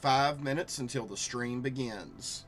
5 minutes until the stream begins.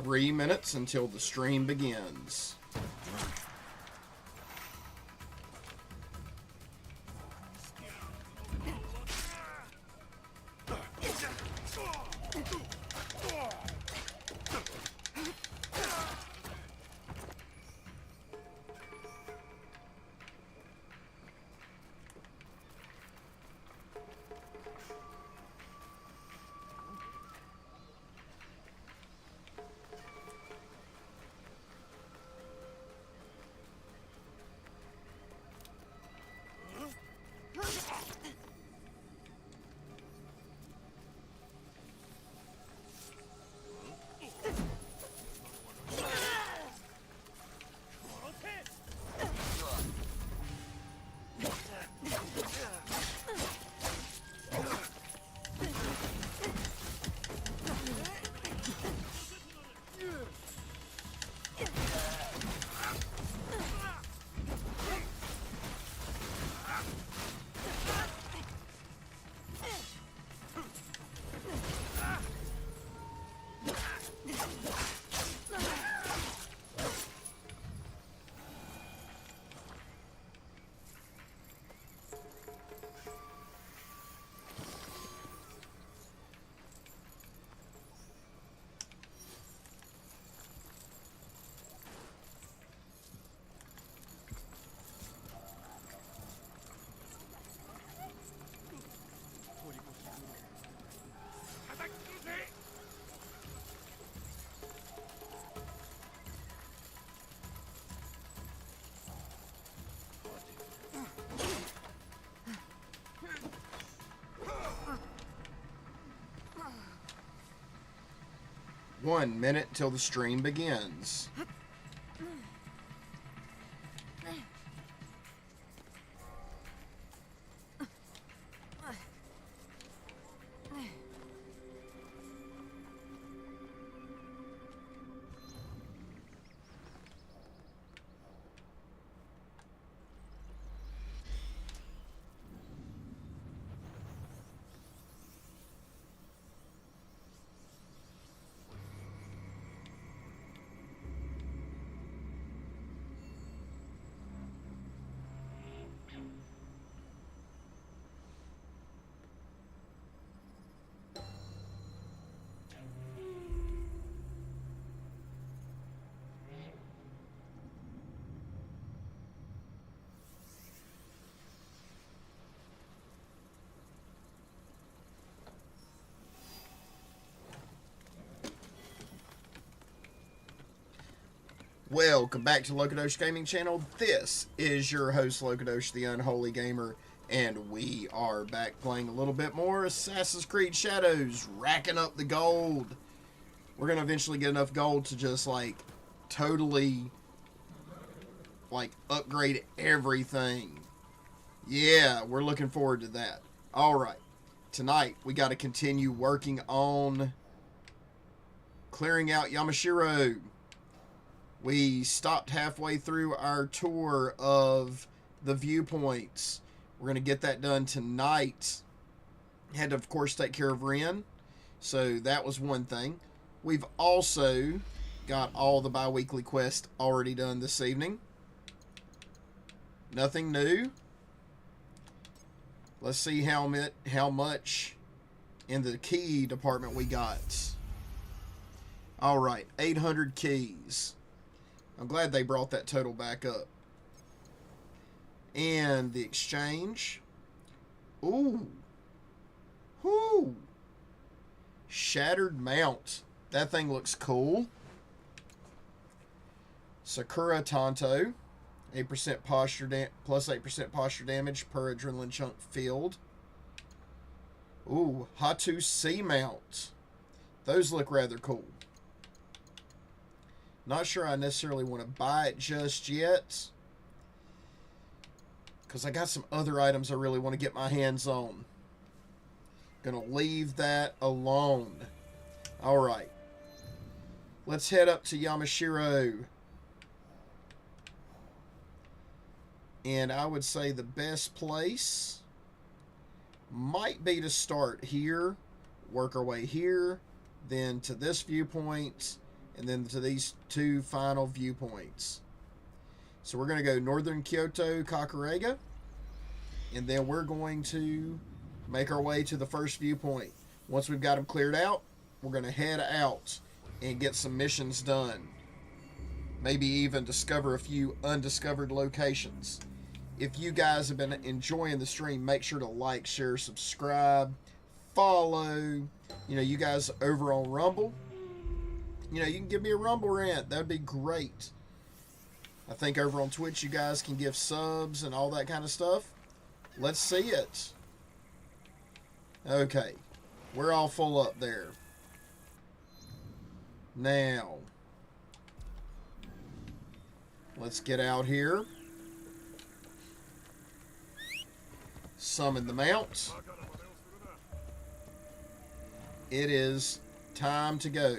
Three minutes until the stream begins. One minute till the stream begins. Welcome back to Lokadosh Gaming Channel. This is your host, Lokadosh, the Unholy Gamer, and we are back playing a little bit more Assassin's Creed Shadows, racking up the gold. We're going to eventually get enough gold to just, totally, upgrade everything. Yeah, we're looking forward to that. Alright, tonight we got to continue working on clearing out Yamashiro. We stopped halfway through our tour of the viewpoints. We're going to get that done tonight. Had to, of course, take care of Ren. So that was one thing. We've also got all the bi-weekly quests already done this evening. Nothing new. Let's see how much in the key department we got. Alright, 800 keys. I'm glad they brought that total back up. And the exchange. Ooh. Whoo. Shattered mount. That thing looks cool. Sakura Tanto. 8% posture plus 8% posture damage per adrenaline chunk filled. Ooh, Hatu C mount. Those look rather cool. Not sure I necessarily want to buy it just yet, because I got some other items I really want to get my hands on. Gonna leave that alone. Alright. Let's head up to Yamashiro. And I would say the best place might be to start here, work our way here, then to this viewpoint, and then to these two final viewpoints. So we're going to go Northern Kyoto, Kakarega, and then we're going to make our way to the first viewpoint. Once we've got them cleared out, we're going to head out and get some missions done. Maybe even discover a few undiscovered locations. If you guys have been enjoying the stream, make sure to like, share, subscribe, follow. You guys over on Rumble. You can give me a Rumble rant. That would be great. I think over on Twitch you guys can give subs and all that kind of stuff. Let's see it. Okay. We're all full up there. Now, let's get out here. Summon the mount. It is time to go.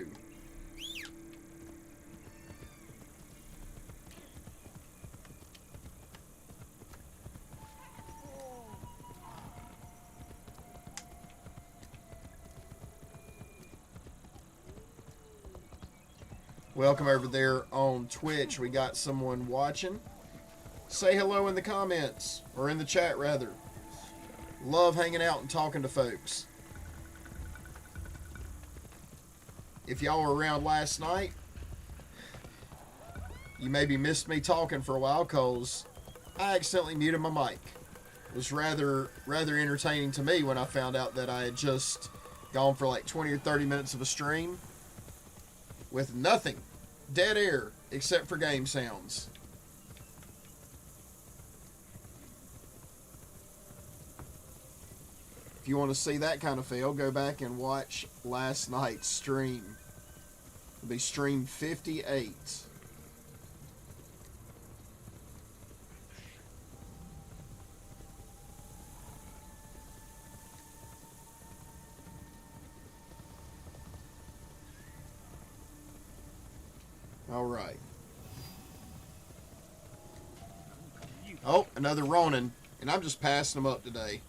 Welcome over there on Twitch. We got someone watching. Say hello in the comments, or in the chat rather. Love hanging out and talking to folks. If y'all were around last night, you maybe missed me talking for a while because I accidentally muted my mic. It was rather entertaining to me when I found out that I had just gone for 20 or 30 minutes of a stream with nothing, dead air, except for game sounds. If you want to see that kind of fail, go back and watch last night's stream. It'll be stream 58. All right. Oh, another Ronin, and I'm just passing them up today.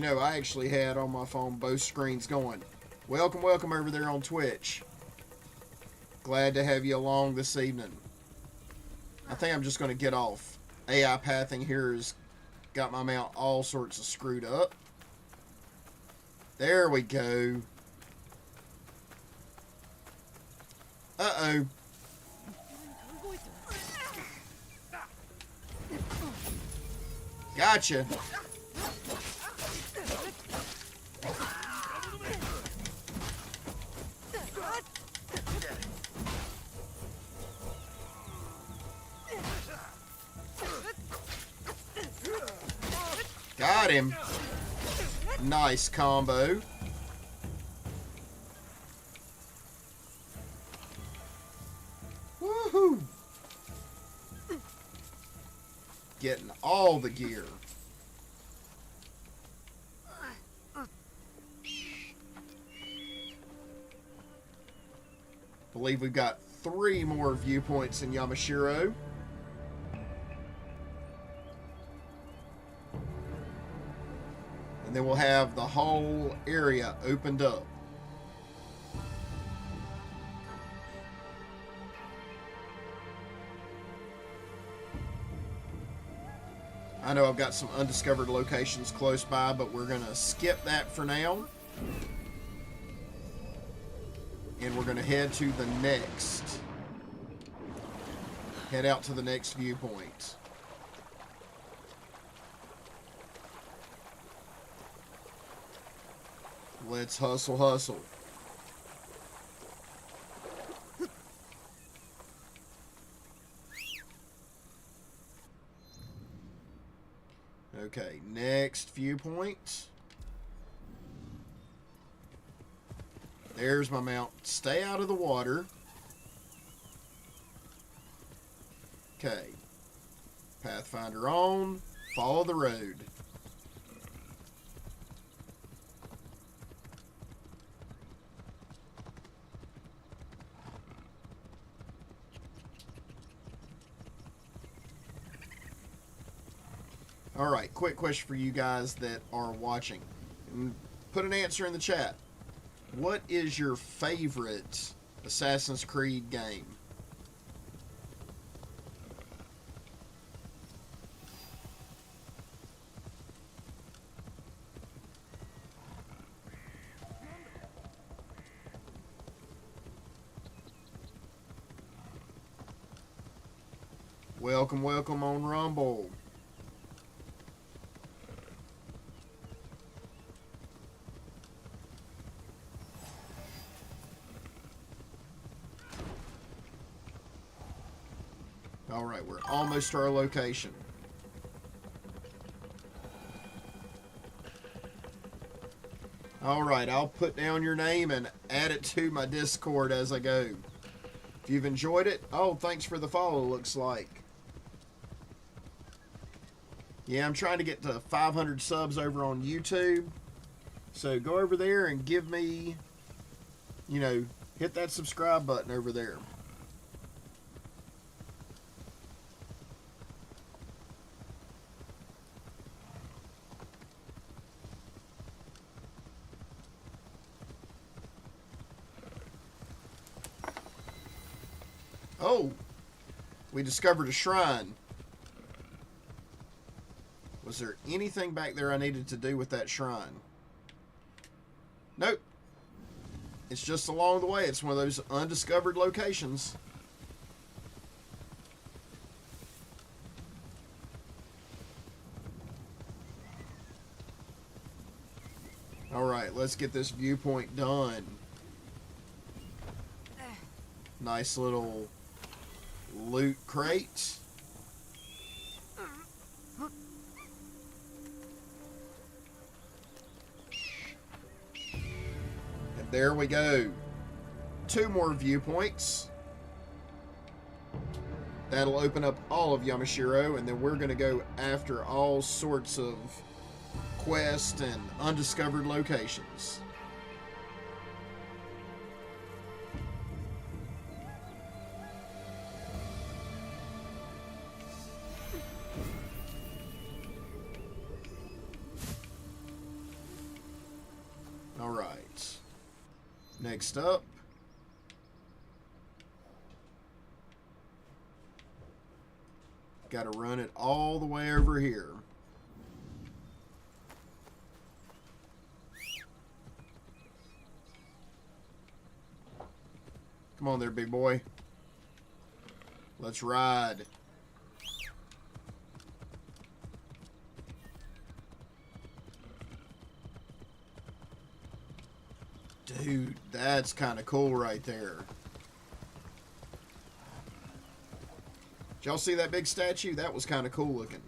I actually had on my phone both screens going. Welcome over there on Twitch. Glad to have you along this evening. I think I'm just going to get off. AI pathing here has got my mount all sorts of screwed up. There we go. Uh-oh. Gotcha. Got him. Nice combo. Woohoo! Getting all the gear. Believe we've got 3 more viewpoints in Yamashiro. And then we'll have the whole area opened up. I know I've got some undiscovered locations close by, but we're going to skip that for now. And we're going to head to the next. Head out to the next viewpoint. Let's hustle, hustle. Okay, next viewpoint. There's my mount. Stay out of the water. Okay. Pathfinder on. Follow the road. Alright, quick question for you guys that are watching. Put an answer in the chat. What is your favorite Assassin's Creed game? Welcome, welcome on Rumble. Alright, we're almost to our location. Alright, I'll put down your name and add it to my Discord as I go. If you've enjoyed it, oh, thanks for the follow, looks like. Yeah, I'm trying to get to 500 subs over on YouTube. So go over there and give me, you know, hit that subscribe button over there. Oh, we discovered a shrine. Was there anything back there I needed to do with that shrine? Nope. It's just along the way. It's one of those undiscovered locations. Alright, let's get this viewpoint done. Nice little loot crate. And there we go. 2 more viewpoints. That'll open up all of Yamashiro, and then we're going to go after all sorts of quests and undiscovered locations. Alright. Next up. Got to run it all the way over here. Come on there, big boy. Let's ride. That's kind of cool right there. Did y'all see that big statue? That was kind of cool looking.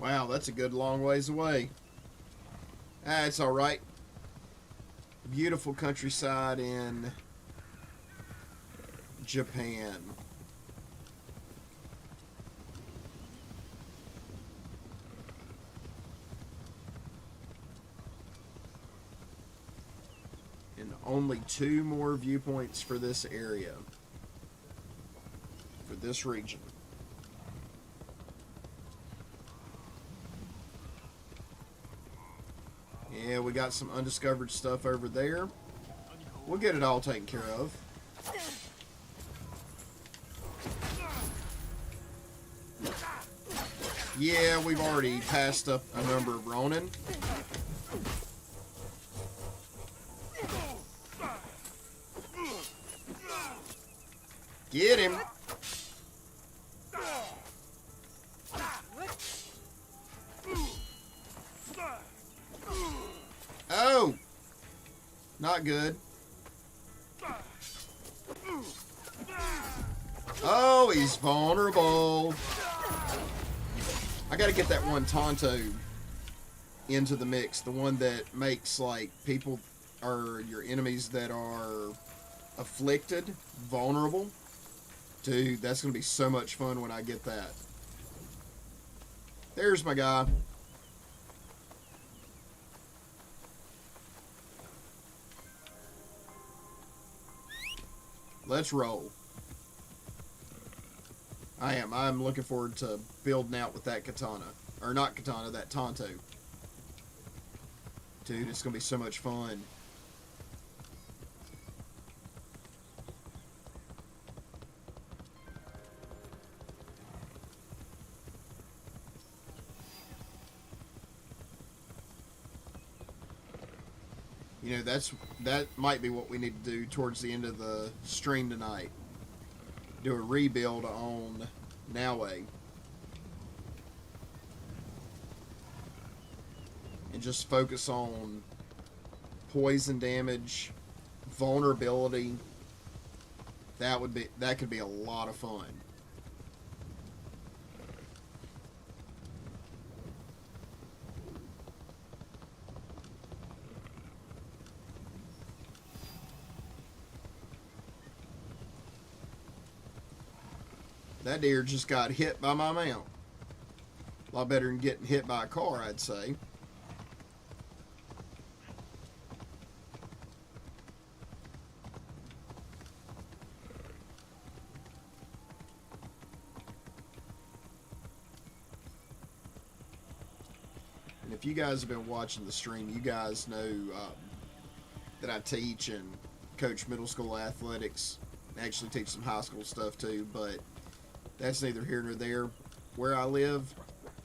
Wow, that's a good long ways away. It's all right. Beautiful countryside in Japan. And only 2 more viewpoints for this area, for this region. Yeah, we got some undiscovered stuff over there. We'll get it all taken care of. Yeah, we've already passed up a number of Ronin. Get him! Oh! Not good. Oh, he's vulnerable. I gotta get that one Tonto into the mix. The one that makes, like, people or your enemies that are afflicted vulnerable. Dude, that's gonna be so much fun when I get that. There's my guy. Let's roll. I'm looking forward to building out with that katana. Or not katana, that Tonto. Dude, it's going to be so much fun. You know, that might be what we need to do towards the end of the stream tonight. Do a rebuild on Naue. And just focus on poison damage, vulnerability. That could be a lot of fun. That deer just got hit by my mount. A lot better than getting hit by a car, I'd say. And if you guys have been watching the stream, you guys know that I teach and coach middle school athletics. I actually teach some high school stuff too, but that's neither here nor there. Where I live,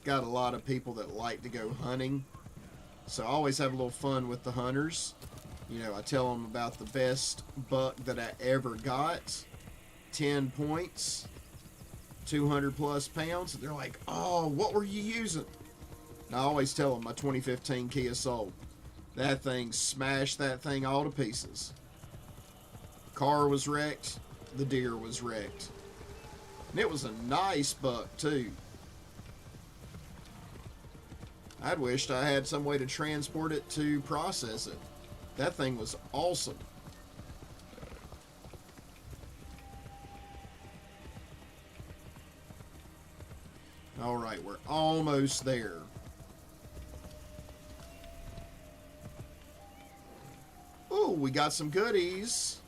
got a lot of people that like to go hunting. So I always have a little fun with the hunters. You know, I tell them about the best buck that I ever got. 10 points, 200 plus pounds. And they're like, oh, what were you using? And I always tell them my 2015 Kia Soul. That thing smashed that thing all to pieces. Car was wrecked. The deer was wrecked. And it was a nice buck, too. I'd wished I had some way to transport it to process it. That thing was awesome. Alright, we're almost there. we got some goodies.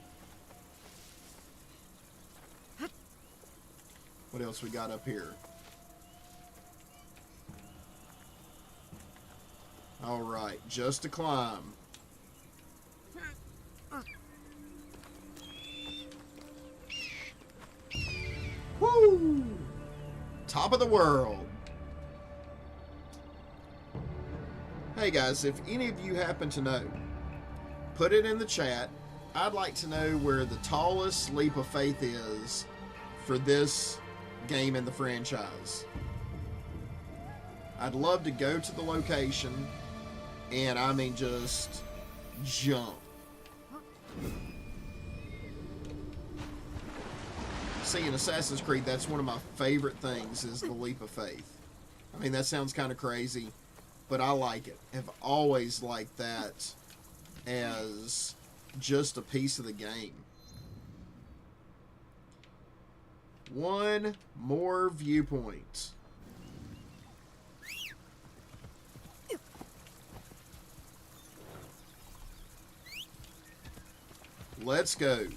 What else we got up here? All right, just to climb. Woo! Top of the world. Hey guys, if any of you happen to know, put it in the chat. I'd like to know where the tallest leap of faith is for this game in the franchise. I'd love to go to the location and, I mean, just jump. See, in Assassin's Creed, that's one of my favorite things, is the leap of faith. I mean, that sounds kind of crazy, but I like it. I've always liked that as just a piece of the game. One more viewpoint. Let's go.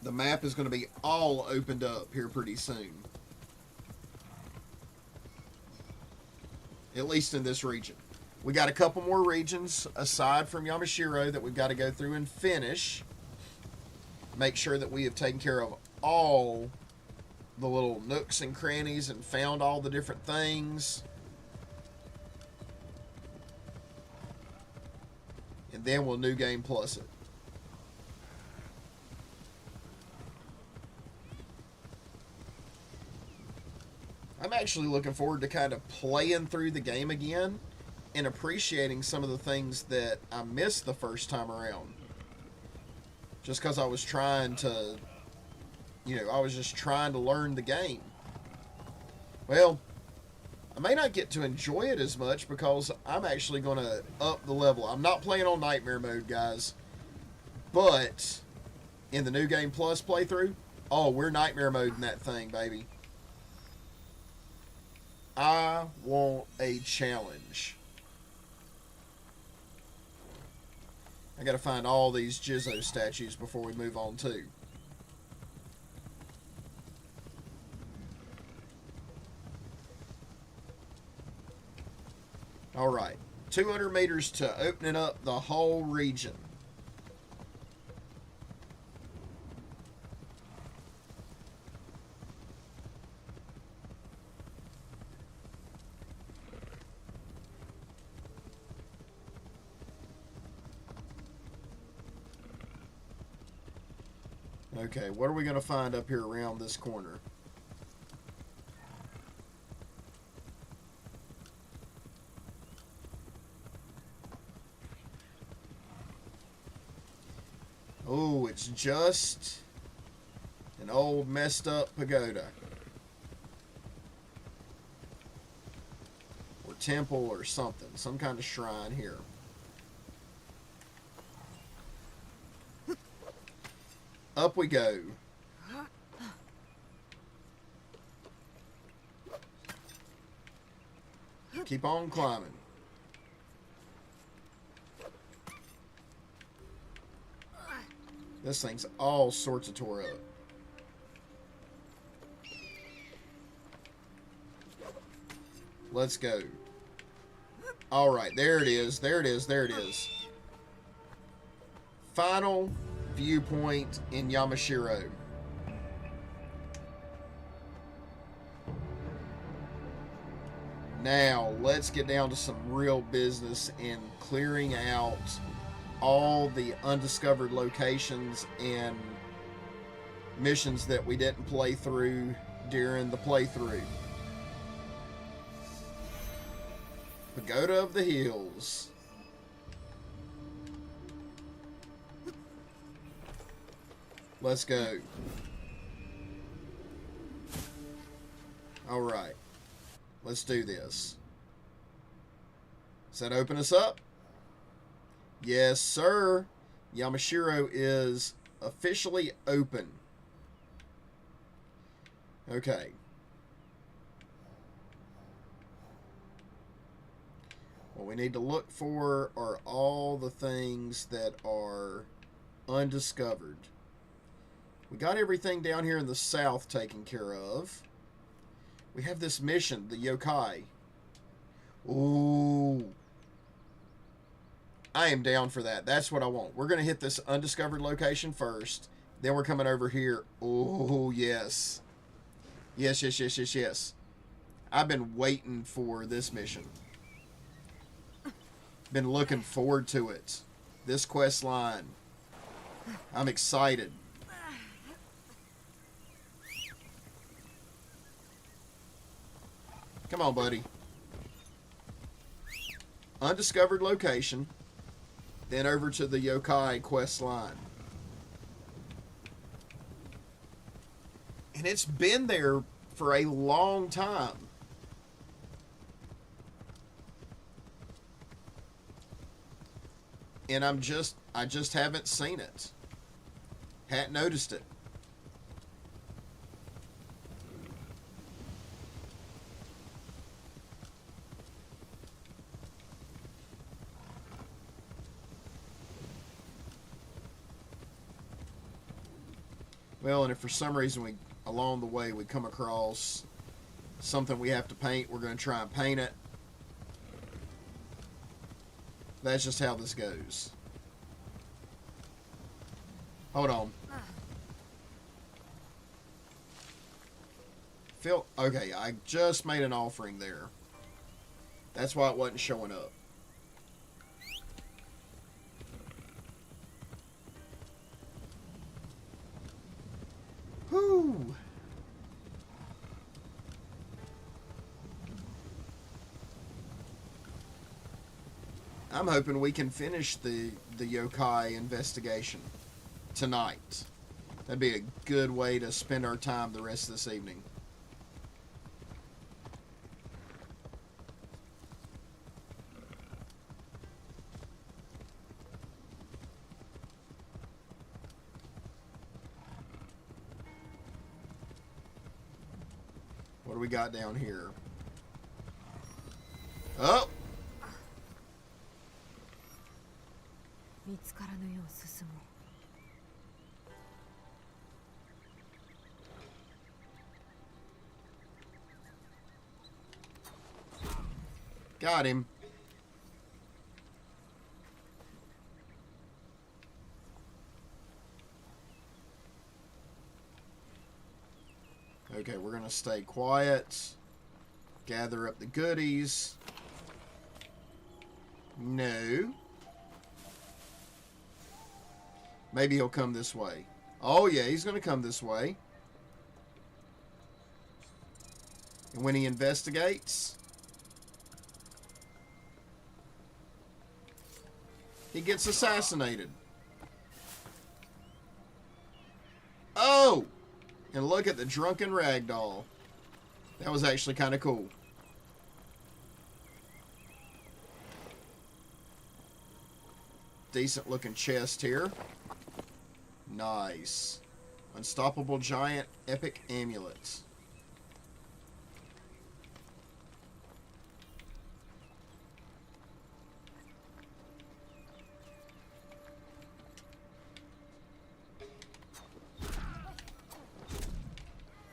The map is going to be all opened up here pretty soon. At least in this region. We got a couple more regions aside from Yamashiro that we've got to go through and finish. Make sure that we have taken care of all the little nooks and crannies and found all the different things. And then we'll New Game Plus it. I'm actually looking forward to kind of playing through the game again and appreciating some of the things that I missed the first time around. Just because I was trying to, I was just trying to learn the game. Well, I may not get to enjoy it as much because I'm actually going to up the level. I'm not playing on Nightmare mode, guys. But in the New Game Plus playthrough, oh, we're Nightmare mode in that thing, baby. I want a challenge. I gotta find all these Jizzo statues before we move on too. Alright, 200 meters to opening up the whole region. Okay, what are we going to find up here around this corner? Oh, it's just an old messed up pagoda. Or temple or something. Some kind of shrine here. Up we go. Keep on climbing. This thing's all sorts of tore up. Let's go. All right, there it is. There it is. There it is. Final viewpoint in Yamashiro. Now, let's get down to some real business in clearing out all the undiscovered locations and missions that we didn't play through during the playthrough. Pagoda of the Hills. Let's go. All right. Let's do this. Does that open us up? Yes, sir. Yamashiro is officially open. Okay. we need to look for are all the things that are undiscovered. We got everything down here in the south taken care of. We have this mission, the yokai. Ooh. I am down for that. That's what I want. We're going to hit this undiscovered location first. Then we're coming over here. Oh, yes. Yes, yes, yes, yes, yes. I've been waiting for this mission. Been looking forward to it. This quest line. I'm excited. Come on, buddy. Undiscovered location. Then over to the yokai quest line. And it's been there for a long time. And I just haven't seen it. Hadn't noticed it. Well, and if for some reason along the way we come across something we have to paint, we're going to try and paint it. That's just how this goes. Hold on. Phil, okay, I just made an offering there. That's why it wasn't showing up. Whew. I'm hoping we can finish the yokai investigation tonight. That'd be a good way to spend our time the rest of this evening. What do we got down here? Oh! Got him. Okay, we're going to stay quiet. Gather up the goodies. No. Maybe he'll come this way. Oh, yeah, he's going to come this way. And when he investigates, he gets assassinated. Oh! And look at the drunken ragdoll. That was actually kind of cool. Decent looking chest here. Nice. Unstoppable giant epic amulet.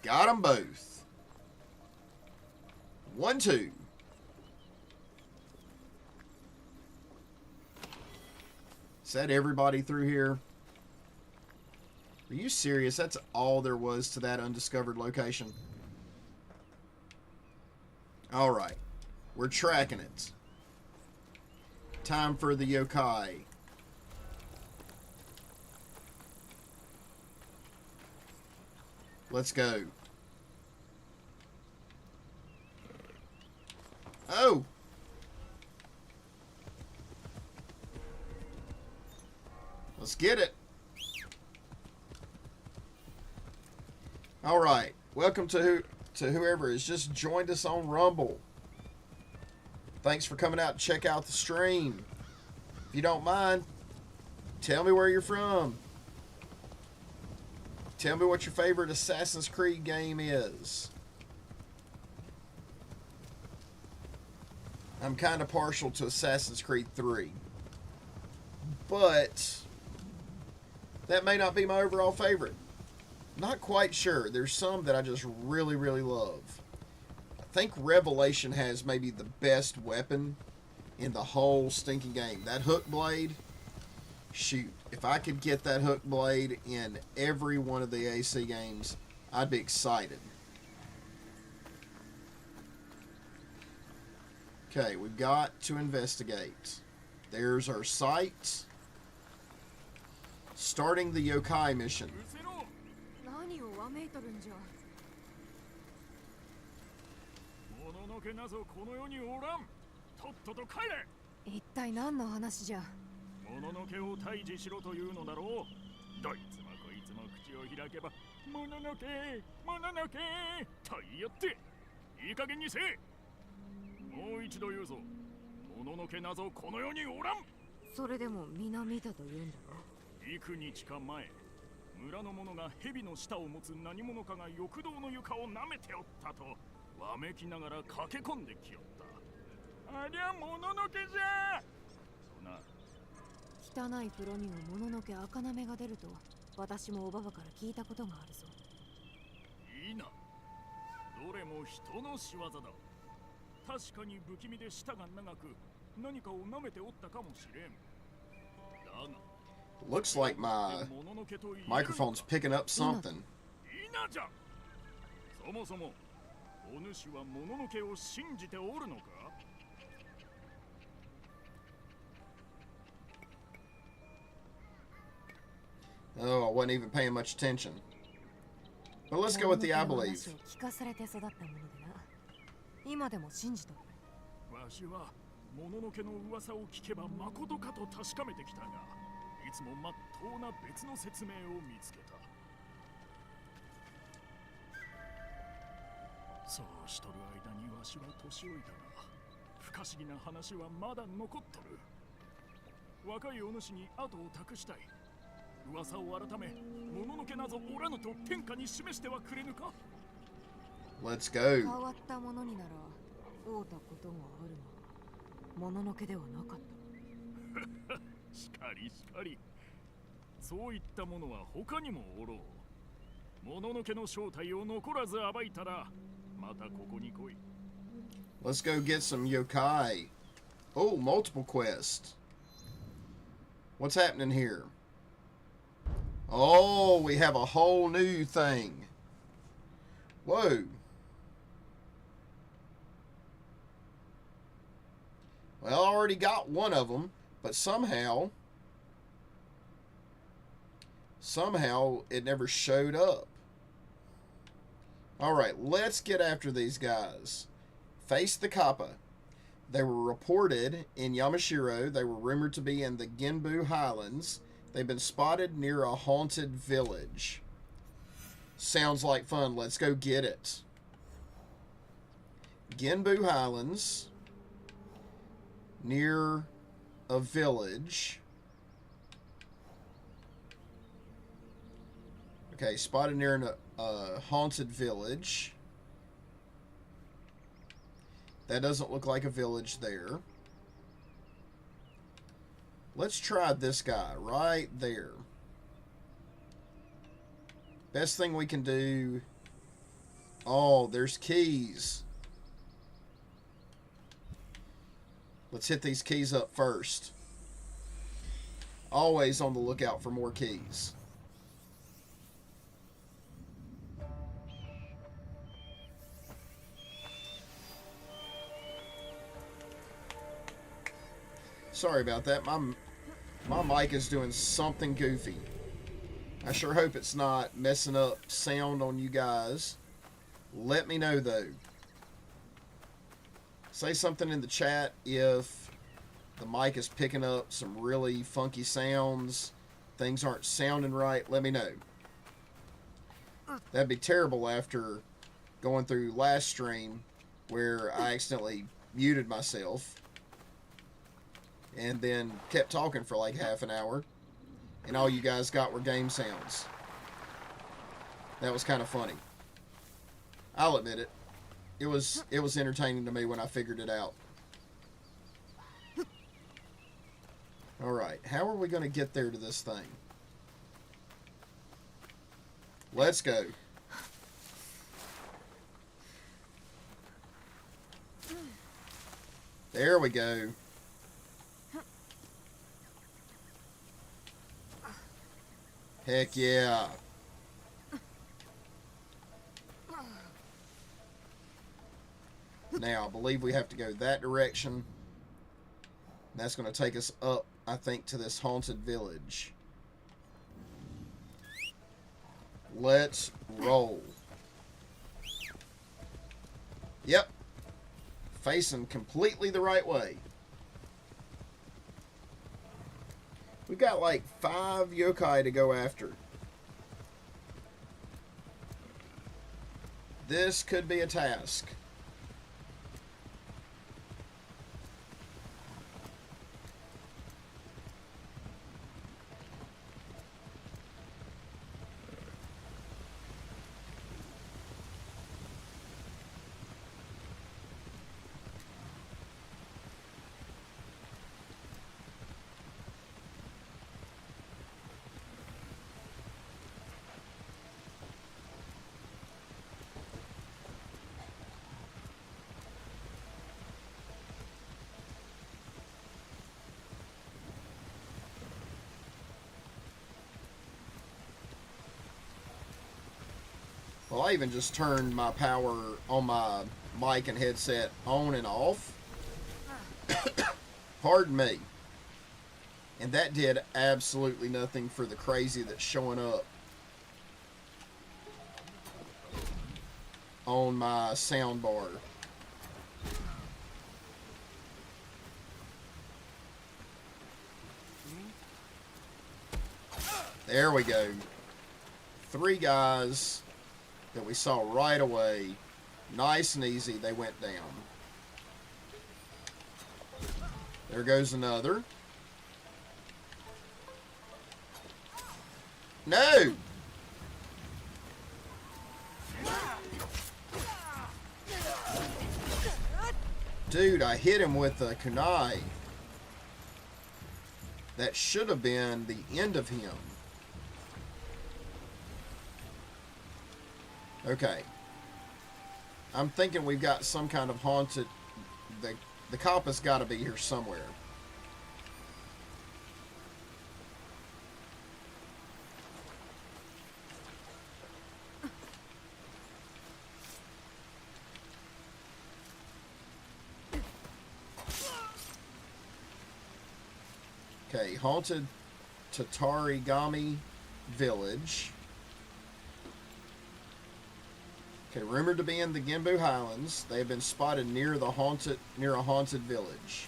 Got them both. 1, 2. Is that everybody through here? Are you serious? That's all there was to that undiscovered location? Alright. We're tracking it. Time for the yokai. Let's go. Oh! Let's get it. All right. Welcome to whoever has just joined us on Rumble. Thanks for coming out to check out the stream. If you don't mind, tell me where you're from. Tell me what your favorite Assassin's Creed game is. I'm kind of partial to Assassin's Creed 3. But that may not be my overall favorite. Not quite sure. There's some that I just really, really love. I think Revelation has maybe the best weapon in the whole stinking game. That hook blade, shoot, if I could get that hook blade in every one of the AC games, I'd be excited. Okay, we've got to investigate. There's our site. Starting the yokai mission. 何をわめいとるんじゃ。もののけなぞこの世におらん。とっとと帰れ。一体何の話じゃ。もののけを退治しろというのだろう。どいつもこいつも口を開けば、もののけ、もののけと言いよって。いい加減にせえ。もう一度言うぞ。もののけなぞこの世におらん。それでも皆見たと言うんだろ。幾日か前、村の者が蛇の舌を持つ何者かが浴堂の床を舐めておったとわめきながら駆け込んできよった。ありゃもののけじゃとな。汚い風呂にはもののけ赤なめが出ると私もおばばから聞いたことがあるぞ。いいな。どれも人の仕業だ。確かに不気味で舌が長く何かを舐めておったかもしれん。だが Looks like my microphone's picking up something. いいなじゃ。そもそもお主はもののけを信じておるのか。Oh, I wasn't even paying much attention. But let's go with the I believe. 聞かされて育ったものでな。今でも信じとる。わしはもののけの噂を聞けばまことかと確かめてきたが、いつもまっとうな別の説明を見つけた。そうしとる間にわしは年老いたが、不可思議な話はまだ残っとる。若いお主に後を託したい。噂を改め、もののけなぞおらぬと天下に示してはくれぬか。 Let's 変 go. わったものになら会うたことがあるが、もののけではなかった。しかりしかり。そういったものは他にもおろう。もののけの正体を残らず暴いたら、またここに来い。Let's go get some yokai. Oh, multiple quests. What's happening here? Oh, we have a whole new thing. Whoa. Well, I already got one of them, but somehow it never showed up. Alright, let's get after these guys. Face the Kappa. They were reported in Yamashiro. They were rumored to be in the Genbu Highlands. They've been spotted near a haunted village. Sounds like fun. Let's go get it. Genbu Highlands. Near a village. Okay, spotted near a haunted village. That doesn't look like a village there. Let's try this guy right there. Best thing we can do. Oh, there's keys. Let's hit these keys up first. Always on the lookout for more keys. Sorry about that. My mic is doing something goofy. I sure hope it's not messing up sound on you guys. Let me know though. Say something in the chat if the mic is picking up some really funky sounds. Things aren't sounding right. Let me know. That'd be terrible after going through last stream where I accidentally muted myself and then kept talking for like half an hour, and all you guys got were game sounds. That was kind of funny. I'll admit it. It was entertaining to me when I figured it out. Alright, how are we going to get there to this thing? Let's go. There we go. Heck yeah. Now, I believe we have to go that direction. That's going to take us up, I think, to this haunted village. Let's roll. Yep. Facing completely the right way. We've got like 5 yokai to go after. This could be a task. Well, I even just turned my power on my mic and headset on and off. Pardon me. And that did absolutely nothing for the crazy that's showing up on my sound bar. There we go. 3 guys that we saw right away. Nice and easy, they went down. There goes another. No! Dude, I hit him with a kunai. That should have been the end of him. Okay. I'm thinking we've got some kind of haunted... The cop has got to be here somewhere. Okay, haunted Tatarigami Village. Okay, rumored to be in the Genbu Highlands. They have been spotted near a haunted village.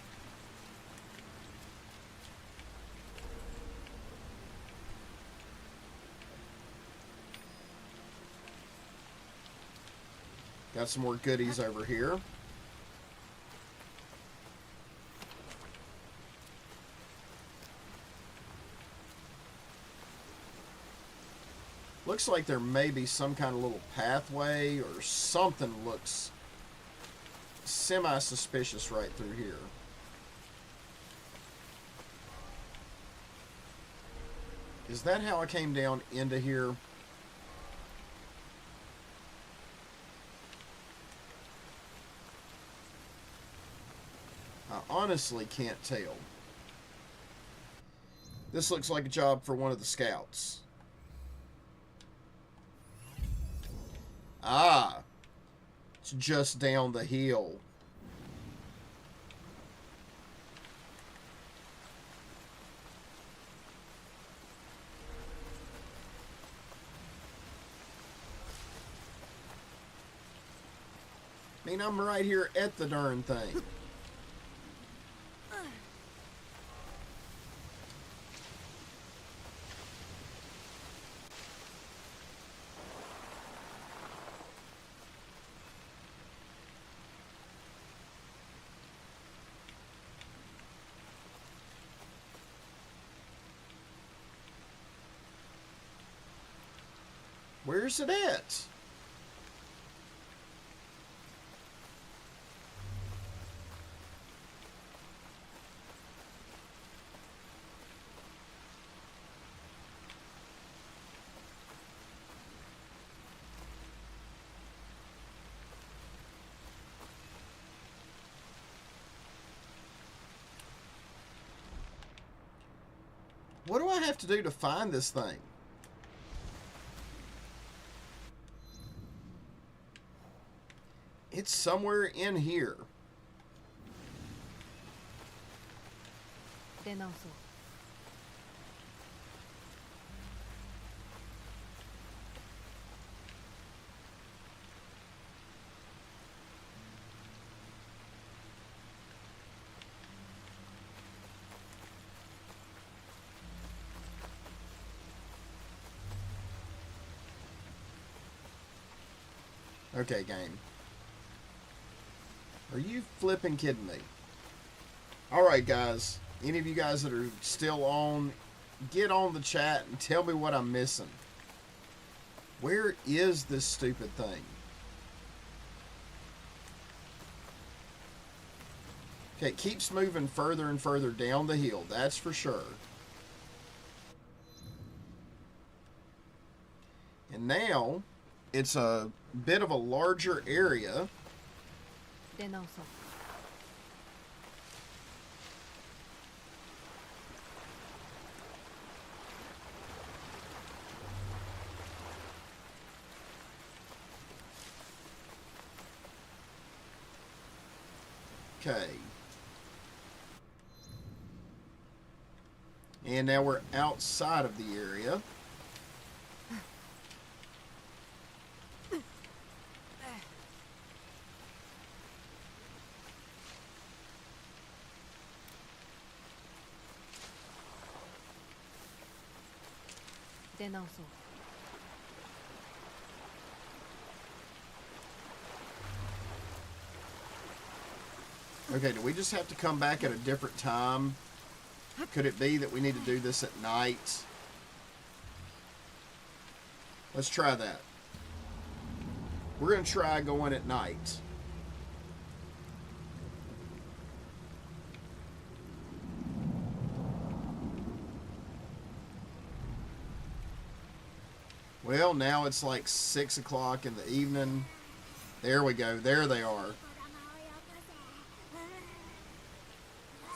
Got some more goodies over here. Looks like there may be some kind of little pathway or something looks semi-suspicious right through here. Is that how I came down into here? I honestly can't tell. This looks like a job for one of the scouts. Ah, it's just down the hill. I mean, I'm right here at the darn thing. Where's it at? What do I have to do to find this thing? It's somewhere in here. 出直そう。Okay, game. Are you flipping kidding me? Alright, guys. Any of you guys that are still on, get on the chat and tell me what I'm missing. Where is this stupid thing? Okay, it keeps moving further and further down the hill, that's for sure. And now, it's a bit of a larger area. 出直そう。Okay. And now we're outside of the area. Okay, do we just have to come back at a different time? Could it be that we need to do this at night? Let's try that. We're going to try going at night. Well, now it's like 6 o'clock in the evening. There we go. There they are.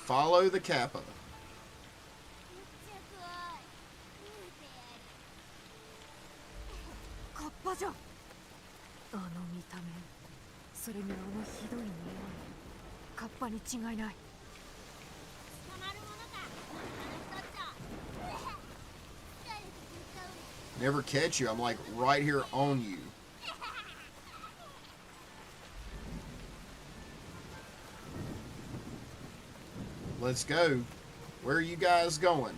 Follow the Kappa. カッパじゃん。あの見た目、それにあのひどい匂い。カッパに違いない。 Never catch you. I'm like right here on you. Let's go. Where are you guys going?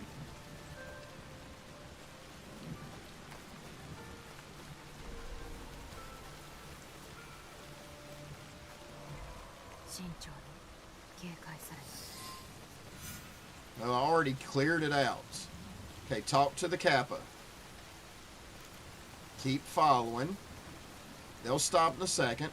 Well, I already cleared it out. Okay, talk to the Kappa. Keep following. They'll stop in a second.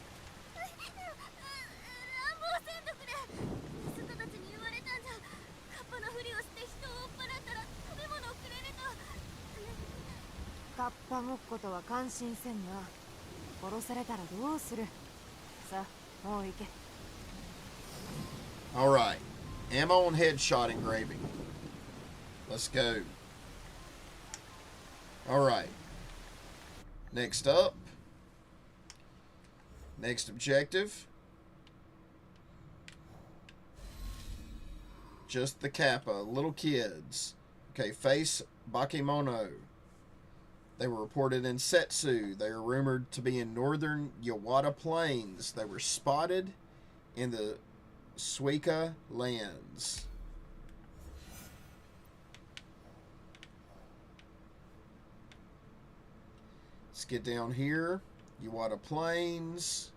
All right. Ammo and headshot engraving. Let's go. All right. Next up. Next objective. Just the Kappa. Little kids. Okay, face Bakemono. They were reported in Setsu. They are rumored to be in northern Yawata Plains. They were spotted in the Suika lands. Let's get down here. Yawata Plains.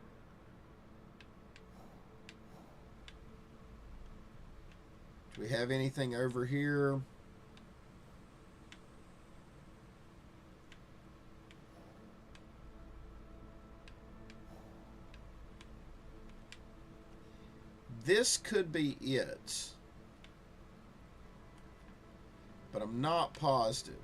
Do we have anything over here? This could be it, but I'm not positive.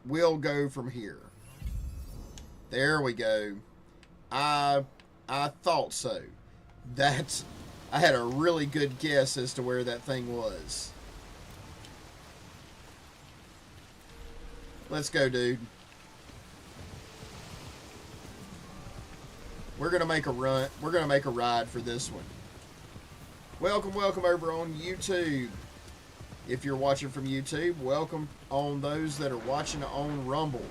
We'll go from here. There we go. I thought so. I had a really good guess as to where that thing was. Let's go, dude. We're going to make a run. We're going to make a ride for this one. Welcome over on YouTube. If you're watching from YouTube, welcome on those that are watching on Rumble.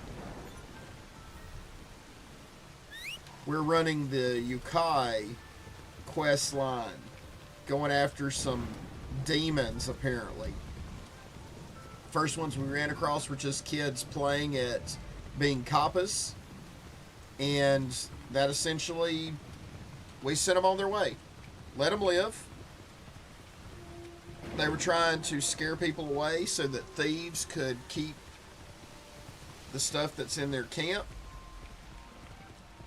We're running the Yukai quest line, going after some demons, apparently. First ones we ran across were just kids playing at being Kappas, and that essentially, we sent them on their way. Let them live. They were trying to scare people away so that thieves could keep the stuff that's in their camp.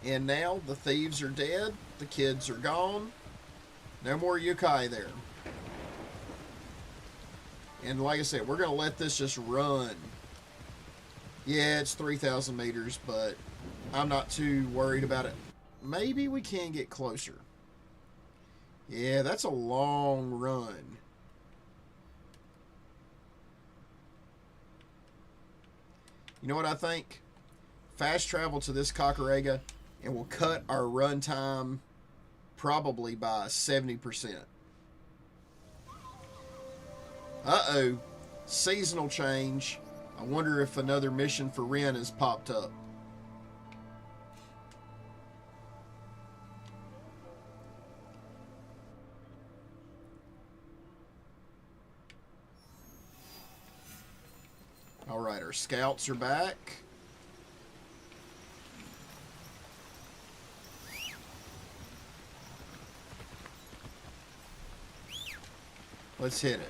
And now the thieves are dead. The kids are gone. No more Yukai there. And like I said, we're going to let this just run. Yeah, it's 3,000 meters, but I'm not too worried about it. Maybe we can get closer. Yeah, that's a long run. You know what I think? Fast travel to this Kakarega, and we'll cut our run time probably by 70%. Uh-oh. Seasonal change. I wonder if another mission for Ren has popped up. Alright, our scouts are back. Let's hit it.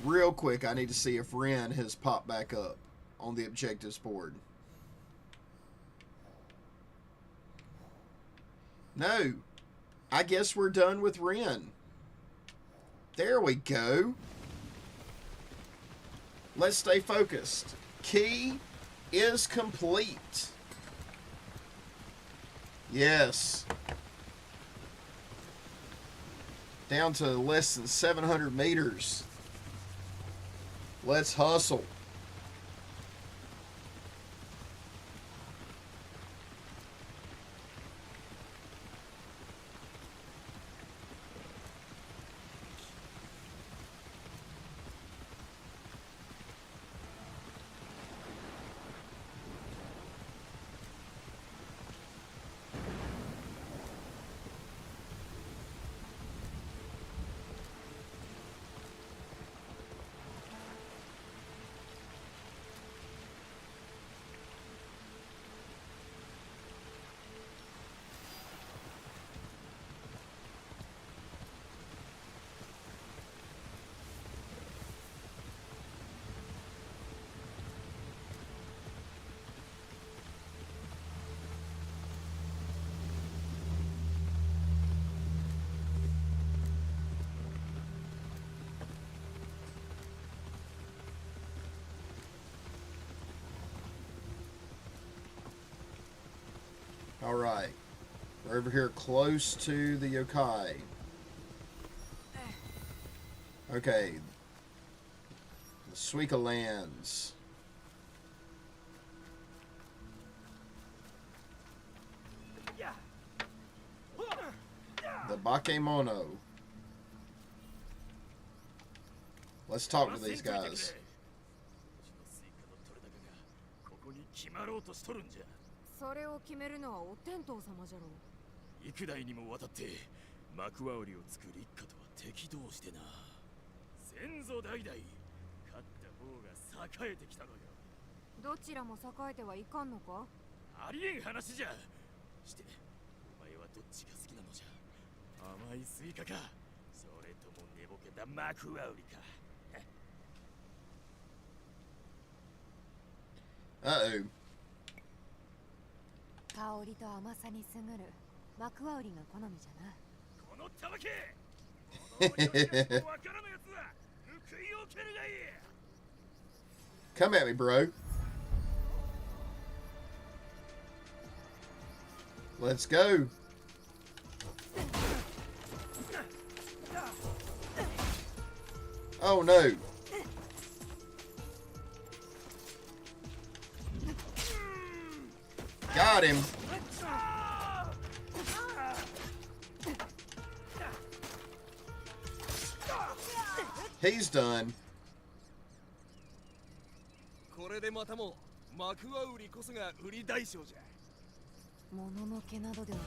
Real quick, I need to see if Ren has popped back up on the objectives board. No. I guess we're done with Ren. There we go. Let's stay focused. Key is complete. Yes. Down to less than 700 meters. Let's hustle. Alright. We're over here close to the yokai. Okay. The Suika lands. The Bakemono. Let's talk to these guys. それを決めるのはお天道様じゃろう。幾代にもわたって幕羽織を作る一家とは敵同士でな。先祖代々勝った方が栄えてきたのよ。どちらも栄えてはいかんのか？ありえん話じゃ。してお前はどっちが好きなのじゃ。甘いスイカか、それとも寝ぼけた幕羽織か。Uh-oh. 香りと甘さに優る幕羽織が好みじゃな。このたわけ。この料理がわからぬやつは報いを受けるがいい。Come at me, bro. Let's go. Oh no. Got him. He's done. これでまたも幕は売りこそが売り大将じゃ。物のけなどではな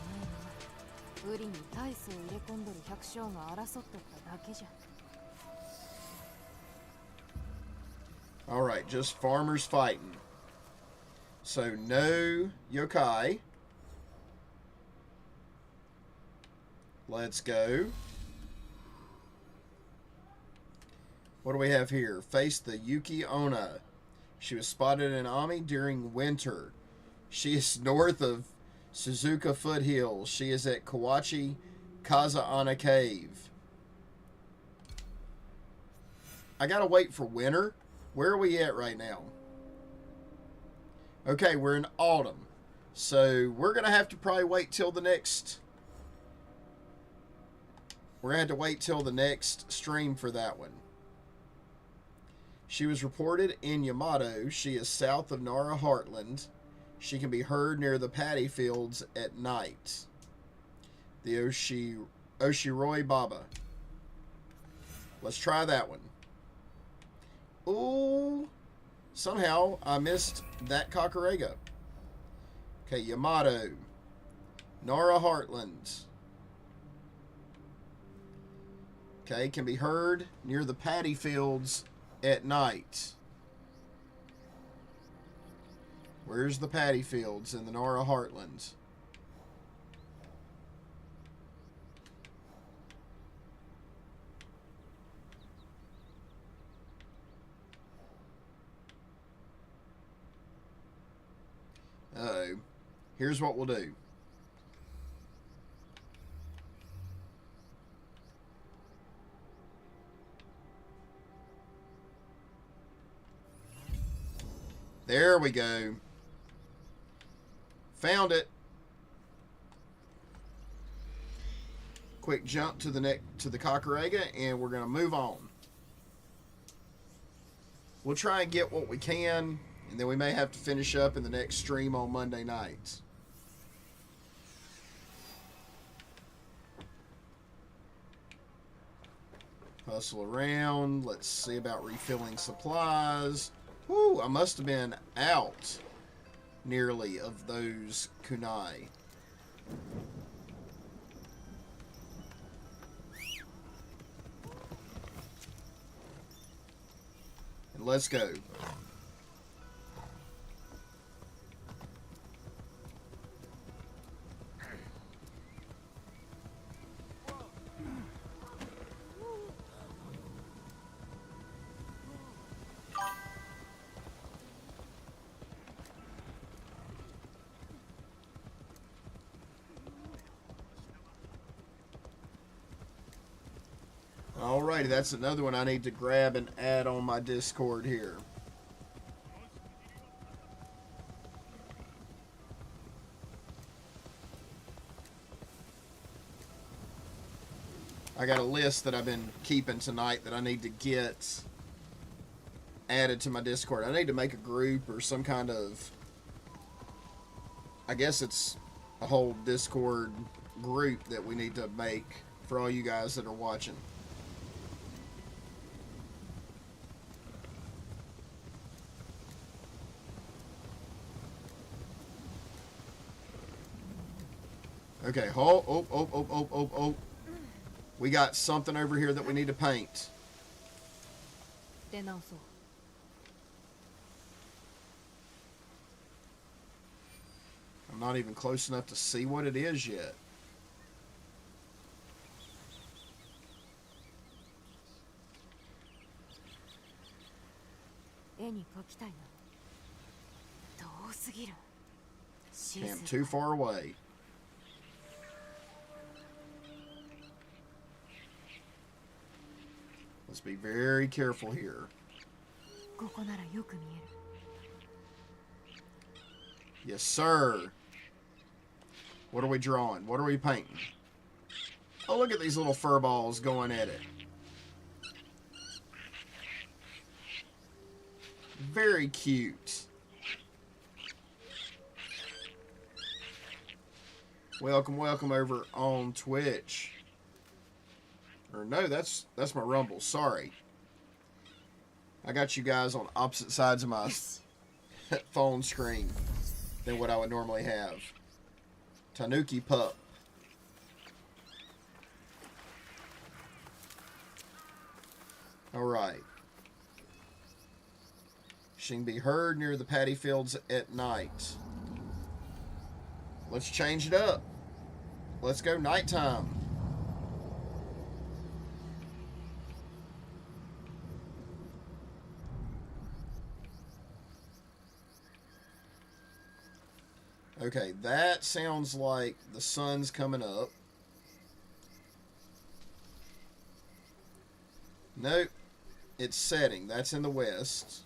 いが、売りに大層入れ込んどる百姓が争っとっただけじゃ。Alright, just farmers fighting. So, no yokai. Let's go. What do we have here? Face the Yuki Onna. She was spotted in Ami during winter. She is north of Suzuka Foothills. She is at Kawachi Kazaana Cave. I gotta wait for winter. Where are we at right now? Okay, we're in autumn. So we're gonna have to probably wait till the next... We're gonna have to wait till the next stream for that one. She was reported in Yamato. She is south of Nara Heartland. She can be heard near the paddy fields at night. The Oshiroi Baba. Let's try that one. Ooh. Somehow I missed that Kakarega. Okay, Yamato. Nara Heartland. Okay, can be heard near the paddy fields at night. Where's the paddy fields in the Nara Heartlands? Uh-oh. Here's what we'll do. There we go. Found it. Quick jump to the Kakarega, and we're going to move on. We'll try and get what we can, and then we may have to finish up in the next stream on Monday nights. Hustle around. Let's see about refilling supplies. Whew, I must have been out nearly of those kunai. And let's go. Alrighty, that's another one I need to grab and add on my Discord here. I got a list that I've been keeping tonight that I need to get added to my Discord. I need to make a group or some kind of... I guess it's a whole Discord group that we need to make for all you guys that are watching. Okay, oh. We got something over here that we need to paint. I'm not even close enough to see what it is yet. Okay, I'm too far away. Let's be very careful here. Yes, sir. What are we drawing? What are we painting? Oh, look at these little fur balls going at it. Very cute. Welcome, welcome over on Twitch. Or no, that's my Rumble. Sorry. I got you guys on opposite sides of my phone screen than what I would normally have. Tanuki pup. Alright. She can be heard near the paddy fields at night. Let's change it up. Let's go nighttime. Okay, that sounds like the sun's coming up. Nope, it's setting. That's in the west.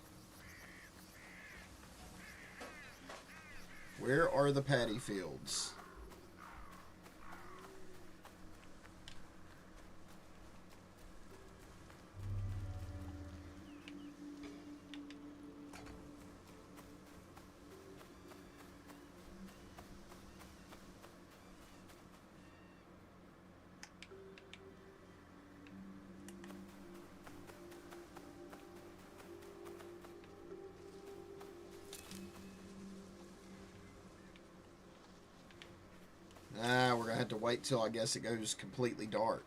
Where are the paddy fields? We're going to have to wait till I guess it goes completely dark.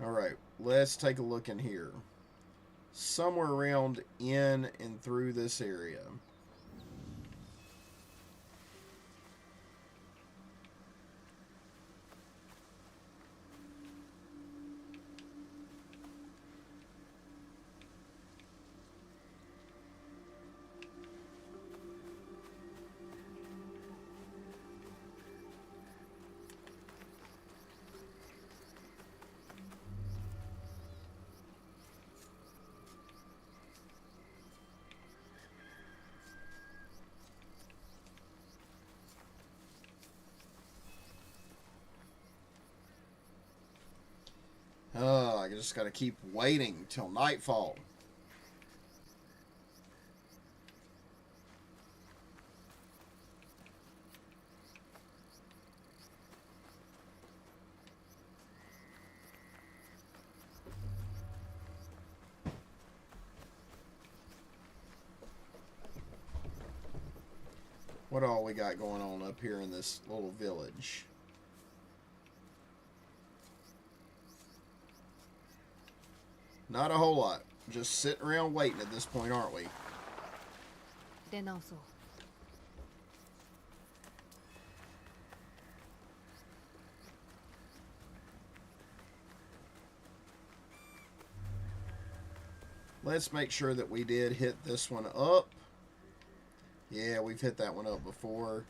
Alright, let's take a look in here. Somewhere around in and through this area. I just gotta keep waiting till nightfall. What all we got going on up here in this little village? Not a whole lot. Just sitting around waiting at this point, aren't we? Let's make sure that we did hit this one up. Yeah, we've hit that one up before.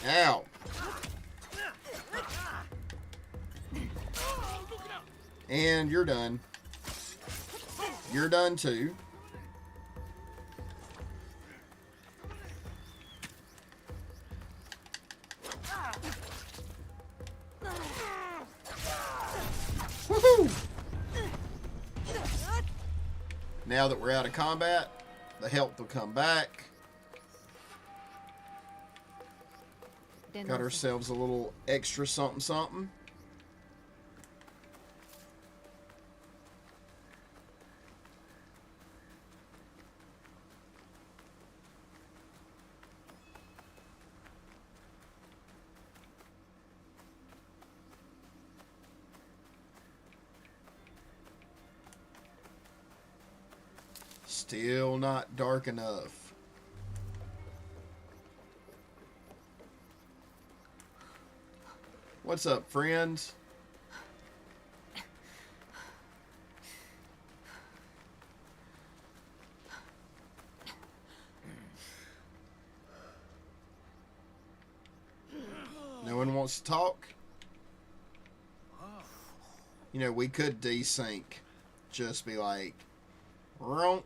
Ow. And you're done. You're done too. Woohoo! Now that we're out of combat, the health will come back. Got ourselves a little extra something something. Still not dark enough. What's up, friends? No one wants to talk? You know, we could desync. Just be like, ronk.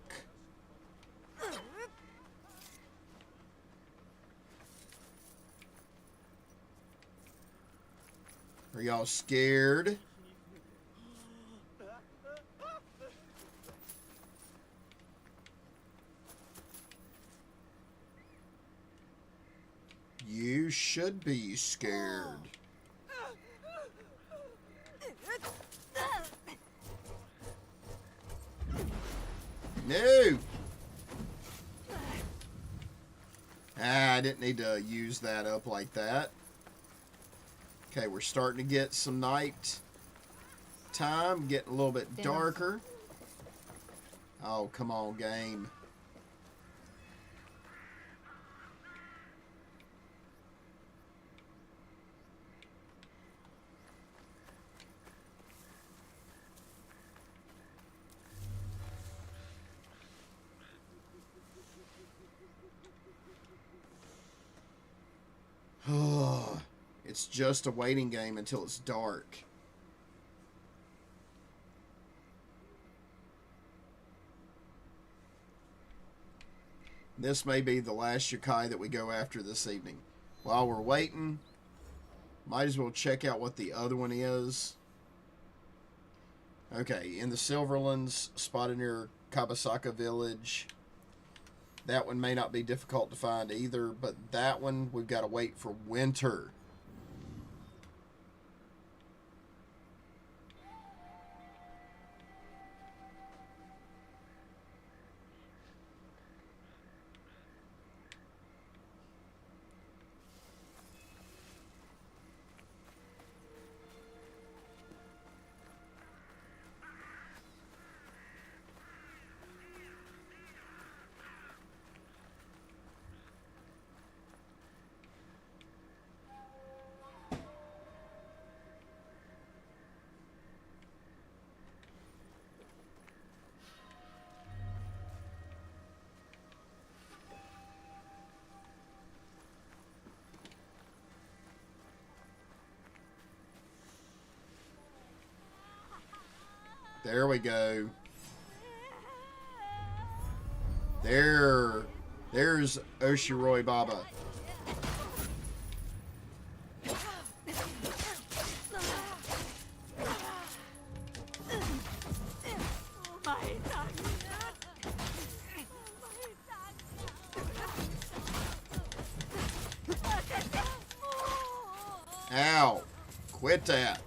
Are y'all scared? You should be scared. No! I didn't need to use that up like that. Okay, we're starting to get some night time, getting a little bit darker. Oh, come on, game. It's just a waiting game until it's dark. This may be the last yokai that we go after this evening. While we're waiting, might as well check out what the other one is. Okay, in the Silverlands, spotted near Kabasaka Village. That one may not be difficult to find either, but that one we've got to wait for winter. There we go. There's Oshiroi Baba. Ow. Quit that.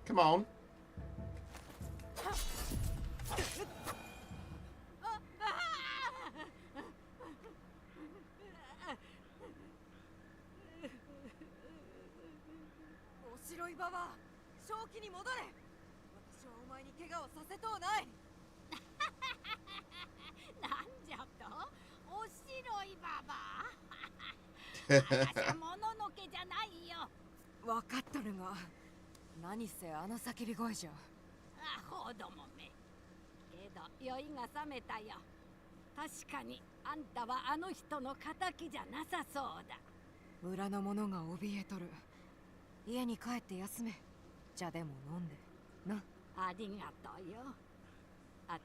Come on. Oshiroi Baba, 正気に戻れ。私はお前に怪我をさせとうない。なんじゃと？おしろいババ。私はもののけじゃないよ。わかっとるが、何せあの叫び声じゃ。アホどもめ。けど酔いが覚めたよ。確かにあんたはあの人の敵じゃなさそうだ。村の者が怯えとる。家に帰って休め。茶でも飲んでな。ありがとうよ。あと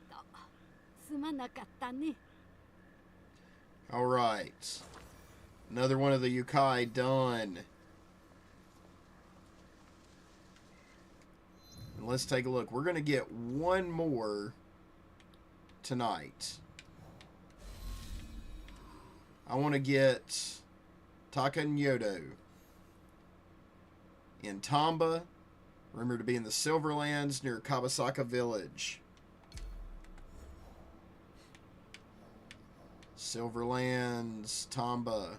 すまなかったね。All right. Another one of the yokai done. And let's take a look. We're going to get one more tonight. I want to get Taka Nyodo in Tamba Rumored to be in the Silverlands near Kabasaka Village. Silverlands, Tamba.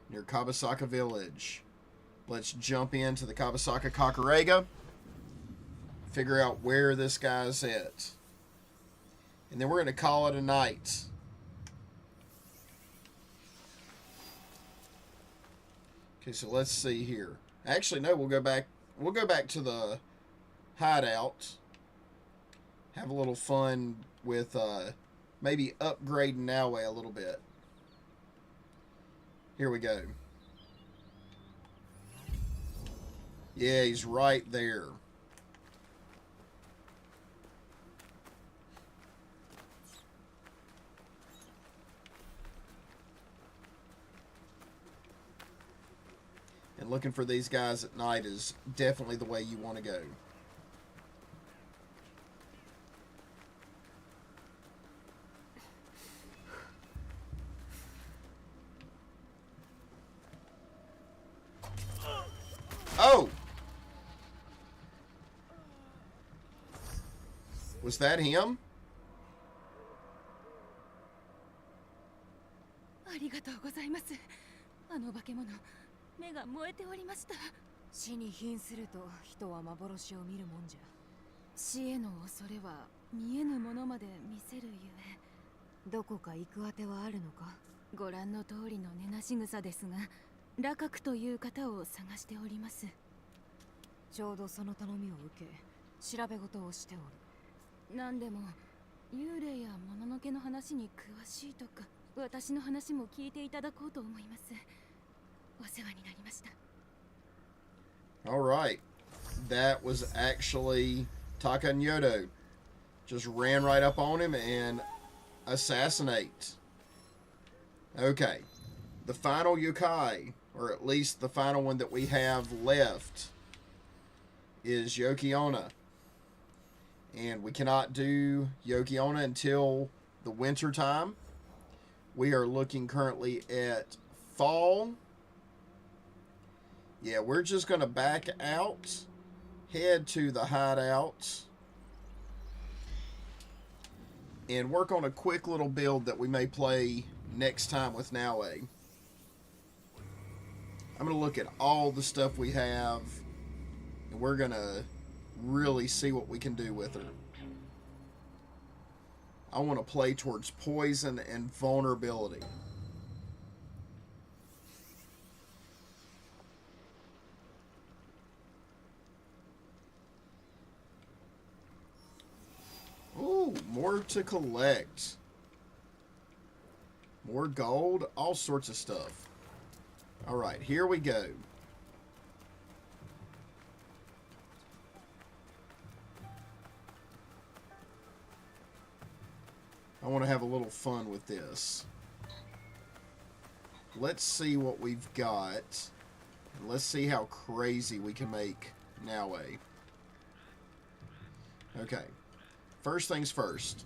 Near Kabasaka Village. Let's jump into the Kabasaka Kakarega. Figure out where this guy's at. And then we're going to call it a night. Okay, so let's see here. Actually, no, we'll go back to the hideout. Have a little fun with maybe upgrading Naue a little bit. Here we go. Yeah, he's right there. And looking for these guys at night is definitely the way you want to go. Oh! Was that him? ありがとうございます。あの化け物、目が燃えておりました。死に瀕すると人は幻を見るもんじゃ。死への恐れは見えぬものまで見せるゆえ。どこか行くあてはあるのか。ご覧の通りの根なし草ですが、羅閣という方を探しております。ちょうどその頼みを受け、調べ事をしておる。なんでも幽霊やもののけの話に詳しいとか、私の話も聞いていただこうと思います。お世話になりました。All right. That was actually Taka Nyoto. Just ran right up on him and assassinate. Okay. The final yokai, or at least the final one that we have left, is Yokiona. And we cannot do Yokiona until the winter time. We are looking currently at fall. Yeah, we're just going to back out, head to the hideout, and work on a quick little build that we may play next time with Naue. I'm going to look at all the stuff we have, and we're going to really see what we can do with her. I want to play towards poison and vulnerability. Ooh, more to collect. More gold, all sorts of stuff. All right, here we go. I want to have a little fun with this. Let's see what we've got. And let's see how crazy we can make Naue. Okay. First things first.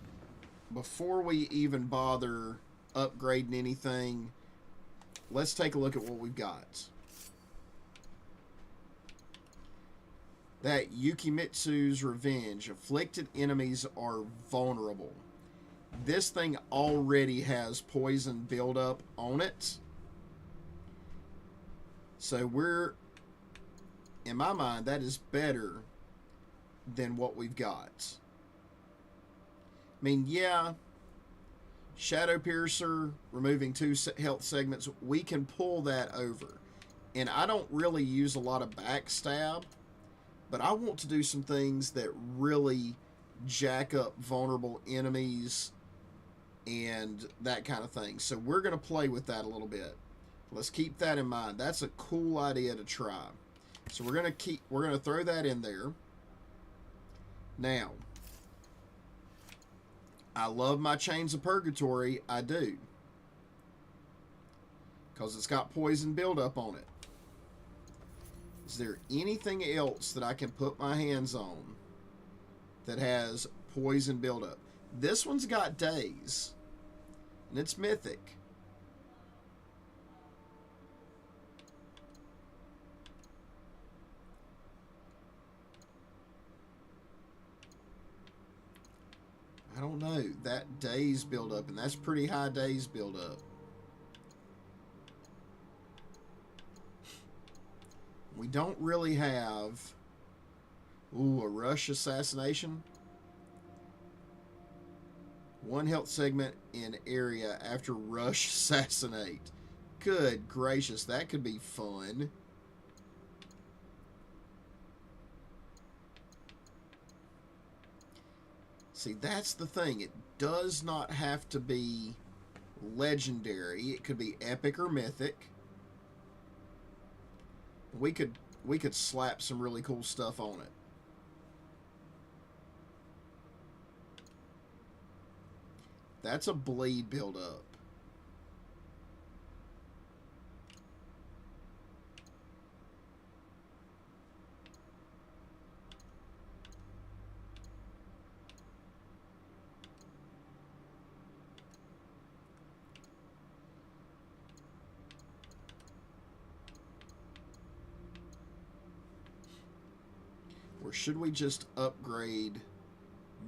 Before we even bother upgrading anything, let's take a look at what we've got. That Yukimitsu's Revenge. Afflicted enemies are vulnerable. This thing already has poison buildup on it. So we're, in my mind, that is better than what we've got. I mean, yeah, Shadow Piercer, removing 2 health segments, we can pull that over. And I don't really use a lot of backstab, but I want to do some things that really jack up vulnerable enemies and that kind of thing. So we're going to play with that a little bit. Let's keep that in mind. That's a cool idea to try. So we're going to throw that in there. Now, I love my Chains of Purgatory. I do. Because it's got poison buildup on it. Is there anything else that I can put my hands on that has poison buildup? This one's got days. And it's mythic. I don't know. That days build up, and that's pretty high days build up. We don't really have... Ooh, a rush assassination. 1 health segment in area after rush assassinate. Good gracious, that could be fun. See, that's the thing. It does not have to be legendary. It could be epic or mythic. We could slap some really cool stuff on it. That's a bleed build-up. Or should we just upgrade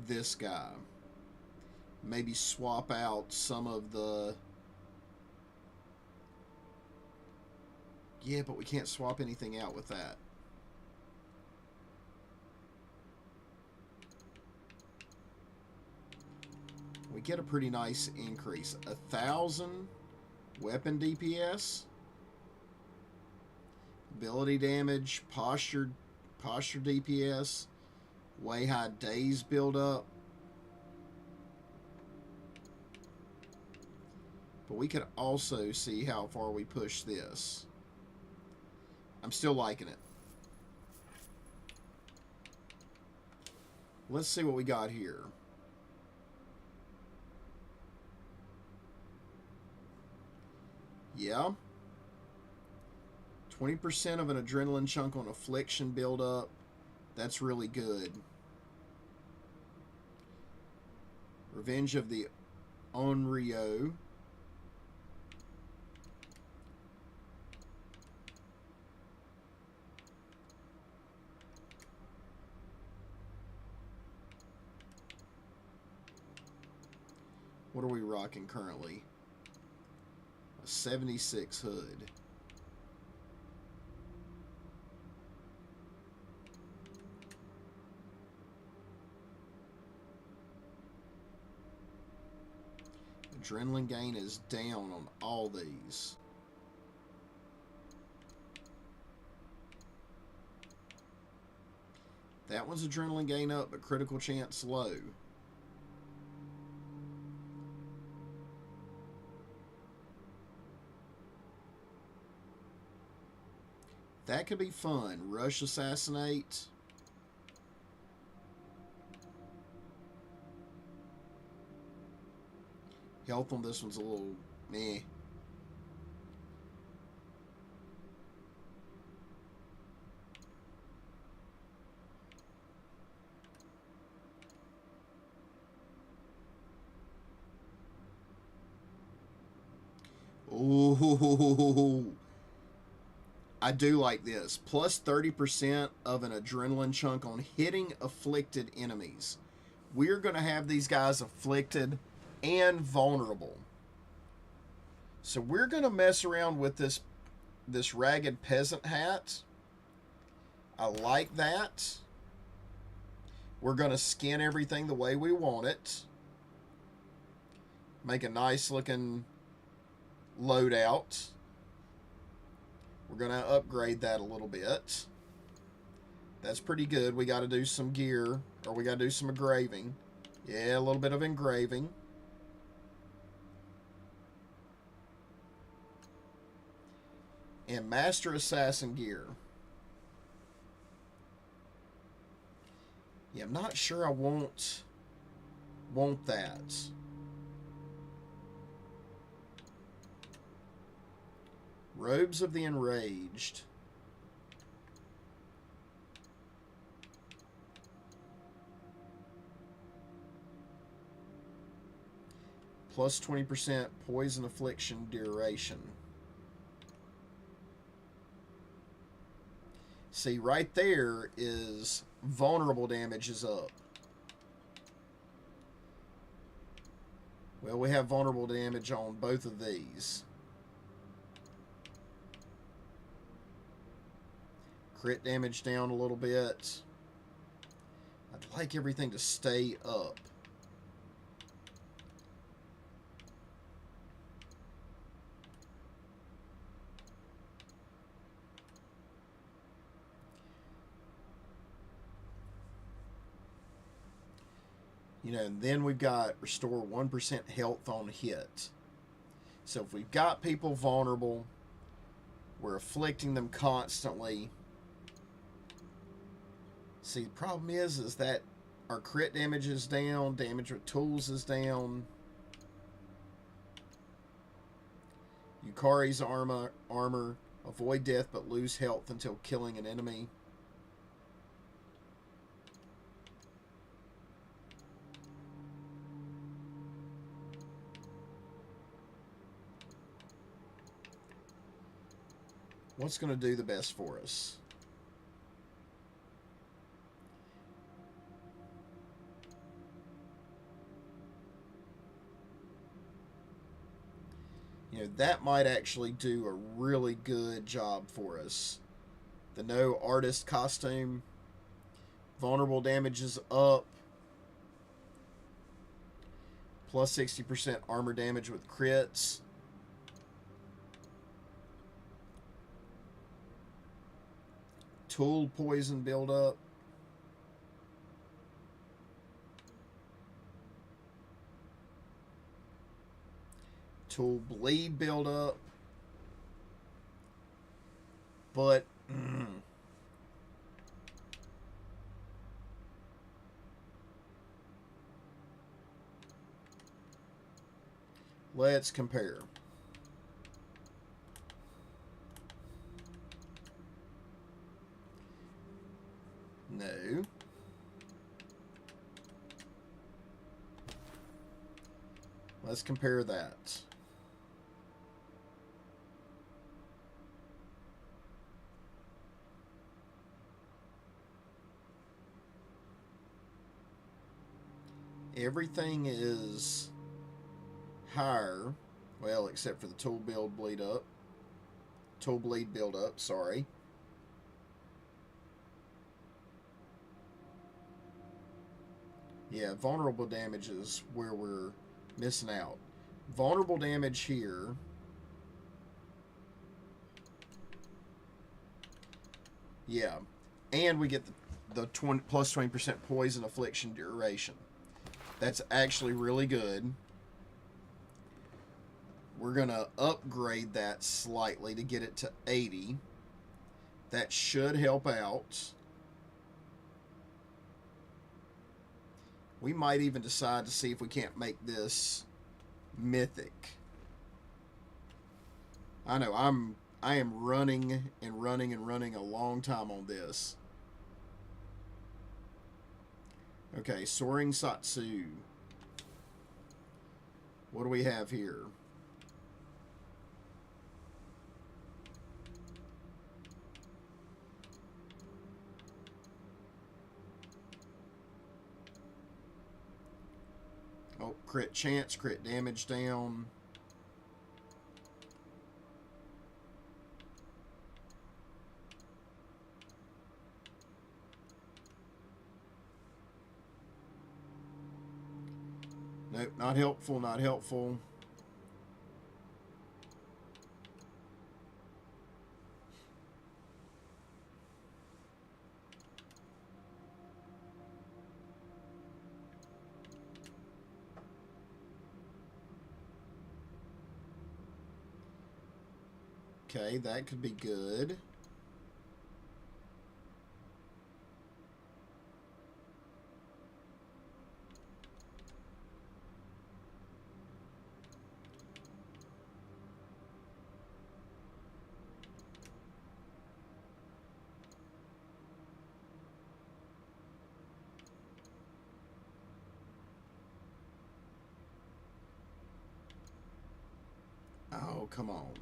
this guy? Maybe swap out some of the... Yeah, but we can't swap anything out with that. We get a pretty nice increase. 1,000 weapon DPS, ability damage, posture DPS, way high days build up. But we could also see how far we push this. I'm still liking it. Let's see what we got here. Yeah. 20% of an adrenaline chunk on affliction build up. That's really good. Revenge of the Onryo. What are we rocking currently? A 76 hood. Adrenaline gain is down on all these. That one's adrenaline gain up, but critical chance low. That could be fun. Rush assassinate. Health on this one's a little meh. Ooh. I do like this. Plus 30% of an adrenaline chunk on hitting afflicted enemies. We're going to have these guys afflicted and vulnerable. So we're going to mess around with this ragged peasant hat. I like that. We're going to skin everything the way we want it. Make a nice looking loadout. We're going to upgrade that a little bit. That's pretty good. We got to do some gear, or we got to do some engraving. Yeah, a little bit of engraving. And Master Assassin gear. Yeah, I'm not sure I want that. Robes of the Enraged. Plus 20% poison affliction duration. See, right there is vulnerable damage is up. Well, we have vulnerable damage on both of these. Crit damage down a little bit. I'd like everything to stay up. You know, and then we've got restore 1% health on hit. So if we've got people vulnerable, we're afflicting them constantly. See, the problem is that our crit damage is down, damage with tools is down. Yukari's armor, avoid death but lose health until killing an enemy. What's going to do the best for us? You know, that might actually do a really good job for us. The no artist costume. Vulnerable damage is up. Plus 60% armor damage with crits. Tool poison buildup. Tool bleed buildup. But let's compare. No. Let's compare that. Everything is higher. Well, except for the tool bleed up. Tool bleed build up, sorry. Yeah, vulnerable damage is where we're missing out. Vulnerable damage here. Yeah. And we get the plus 20% poison affliction duration. That's actually really good. We're going to upgrade that slightly to get it to 80. That should help out. We might even decide to see if we can't make this mythic. I know, I am running and running and running a long time on this. Okay, Soaring Satsu. What do we have here? Oh, crit chance, crit damage down. Nope, not helpful, not helpful. Okay, that could be good. Oh, come on.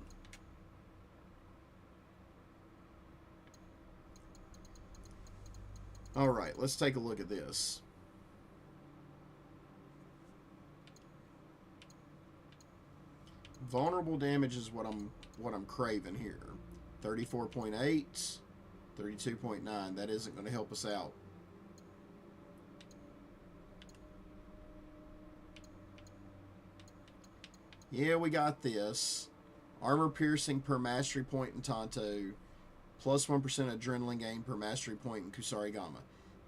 All right, let's take a look at this. Vulnerable damage is what I'm craving here. 34.8, 32.9. That isn't going to help us out. Yeah, we got this. Armor piercing per mastery point in Tonto. Plus 1% adrenaline gain per mastery point in Kusarigama.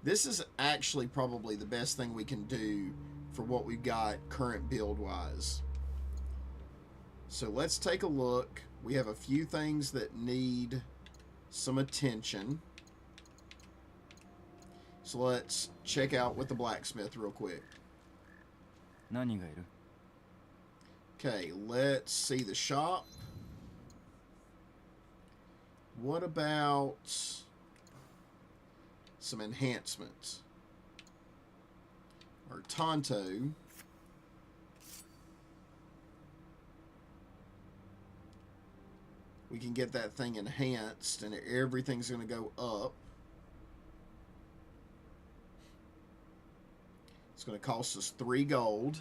This is actually probably the best thing we can do for what we've got current build-wise. So let's take a look. We have a few things that need some attention. So let's check out with the blacksmith real quick. Okay, let's see the shop. What about some enhancements? Or Tonto. We can get that thing enhanced and everything's going to go up. It's going to cost us 3 gold.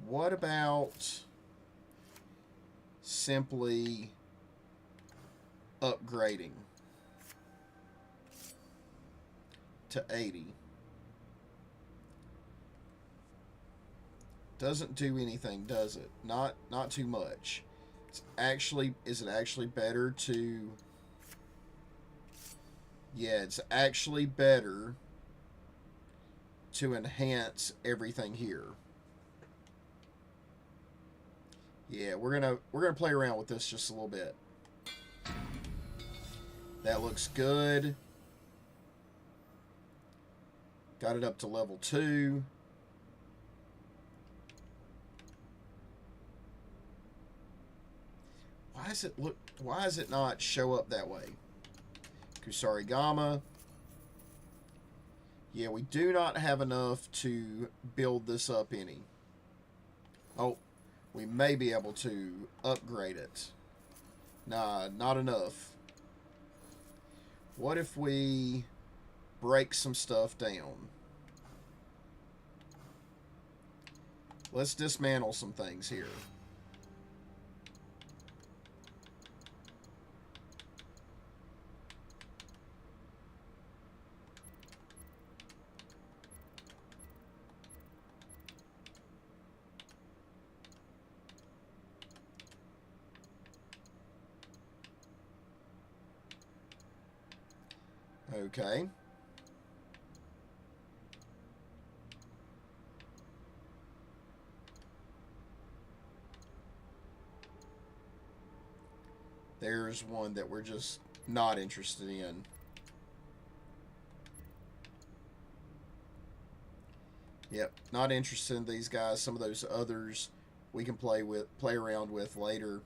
What about simply upgrading to 80? Doesn't do anything, does it? Not too much. Is it actually better to... Yeah, it's actually better to enhance everything here. Yeah, we're gonna play around with this just a little bit. That looks good. Got it up to level 2. Why does it not show up that way? Kusarigama. Yeah, we do not have enough to build this up any. Oh, we may be able to upgrade it. Nah, not enough. What if we break some stuff down? Let's dismantle some things here. Okay. There's one that we're just not interested in. Yep, not interested in these guys. Some of those others we can play around with later.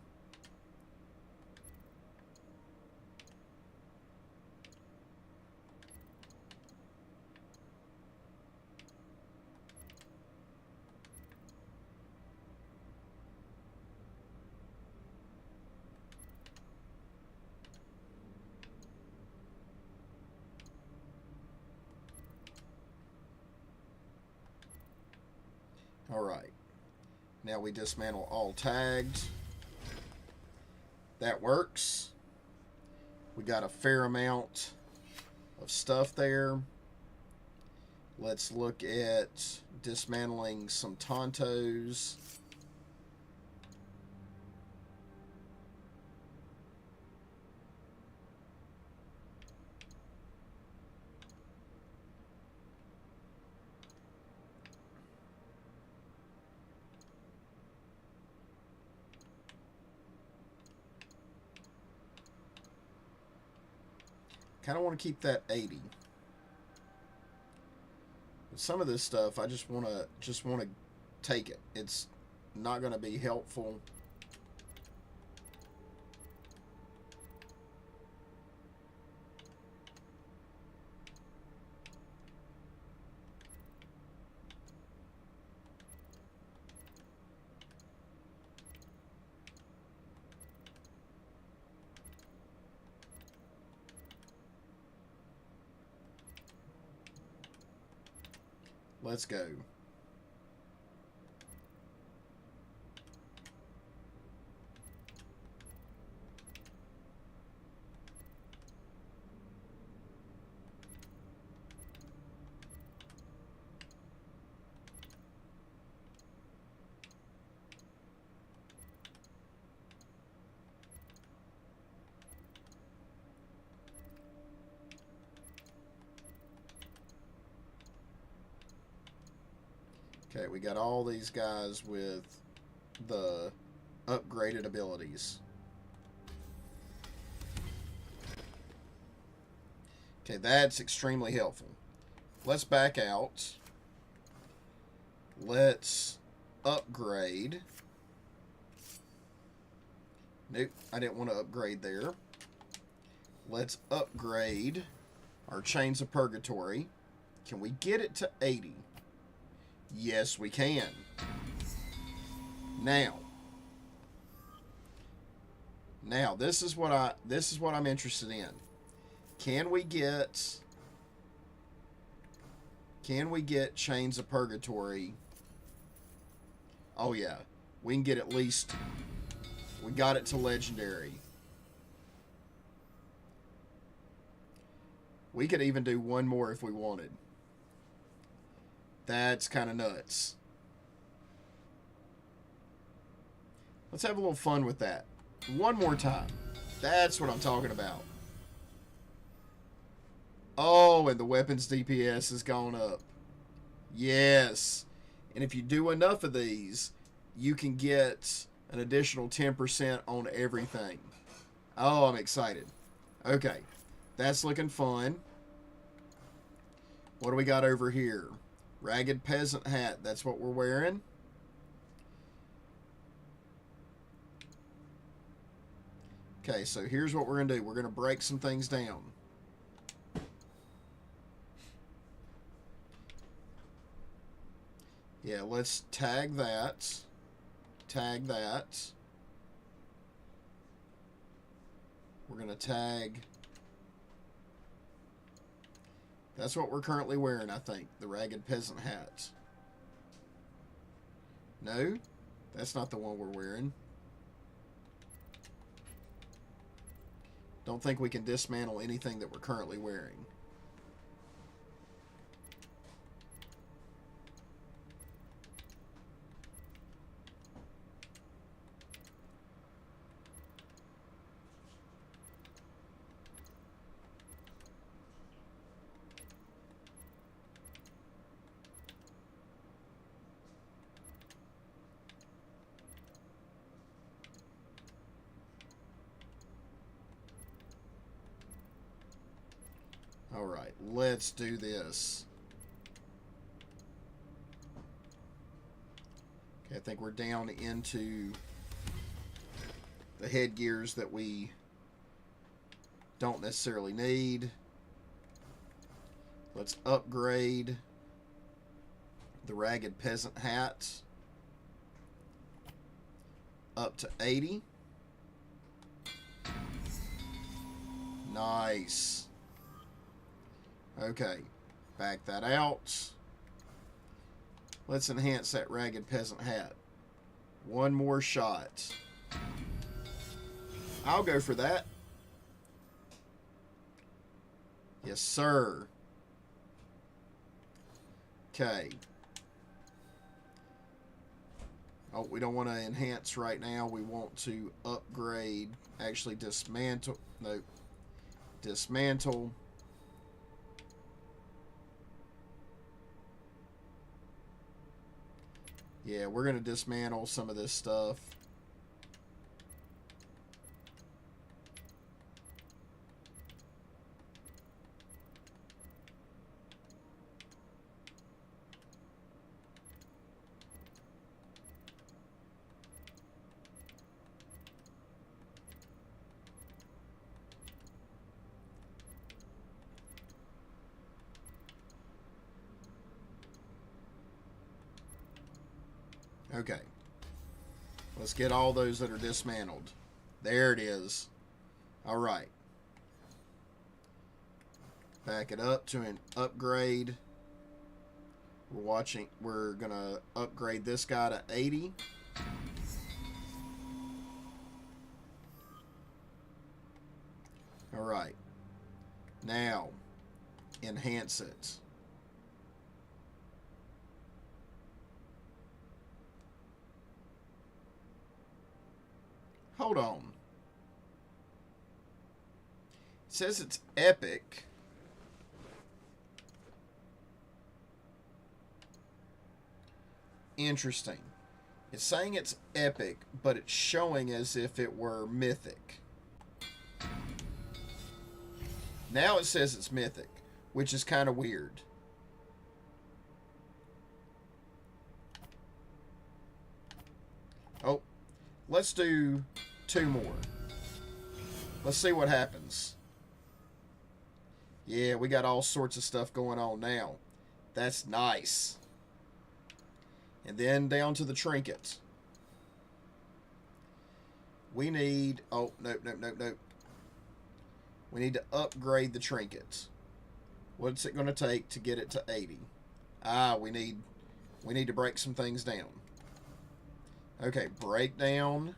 Alright. Now we dismantle all tagged. That works. We got a fair amount of stuff there. Let's look at dismantling some Tontos. Kind of want to keep that 80. But some of this stuff, I just want to take it. It's not going to be helpful. Let's go. Okay, we got all these guys with the upgraded abilities. Okay, that's extremely helpful. Let's back out. Let's upgrade. Nope, I didn't want to upgrade there. Let's upgrade our Chains of Purgatory. Can we get it to 80? Yes, we can. Now, this is what I'm interested in. Can we get Chains of Purgatory? Oh yeah, we can get at least. We got it to legendary. We could even do one more if we wanted. That's kind of nuts. Let's have a little fun with that. One more time. That's what I'm talking about. Oh, and the weapons DPS has gone up. Yes. And if you do enough of these, you can get an additional 10% on everything. Oh, I'm excited. Okay. That's looking fun. What do we got over here? Ragged peasant hat. That's what we're wearing. Okay, so here's what we're going to do. We're going to break some things down. Yeah, let's tag that. Tag that. We're going to tag... That's what we're currently wearing, I think. The ragged peasant hat. No? That's not the one we're wearing. Don't think we can dismantle anything that we're currently wearing. Alright, let's do this. Okay, I think we're down into the headgears that we don't necessarily need. Let's upgrade the ragged peasant hat up to 80. Nice. Okay, back that out. Let's enhance that ragged peasant hat. One more shot. I'll go for that. Yes, sir. Okay. Oh, we don't want to enhance right now. We want to upgrade. Actually, dismantle. No. Dismantle. Yeah, we're going to dismantle some of this stuff. Okay. Let's get all those that are dismantled. There it is. Alright. Back it up to an upgrade. We're gonna upgrade this guy to 80. All right. Now, enhance it. Hold on. It says it's epic. Interesting. It's saying it's epic, but it's showing as if it were mythic. Now it says it's mythic, which is kind of weird. Oh, let's do 2 more. Let's see what happens. Yeah, we got all sorts of stuff going on now. That's nice. And then down to the trinkets. We need... Oh, nope. We need to upgrade the trinkets. What's it going to take to get it to 80? We need to break some things down. Okay, break down.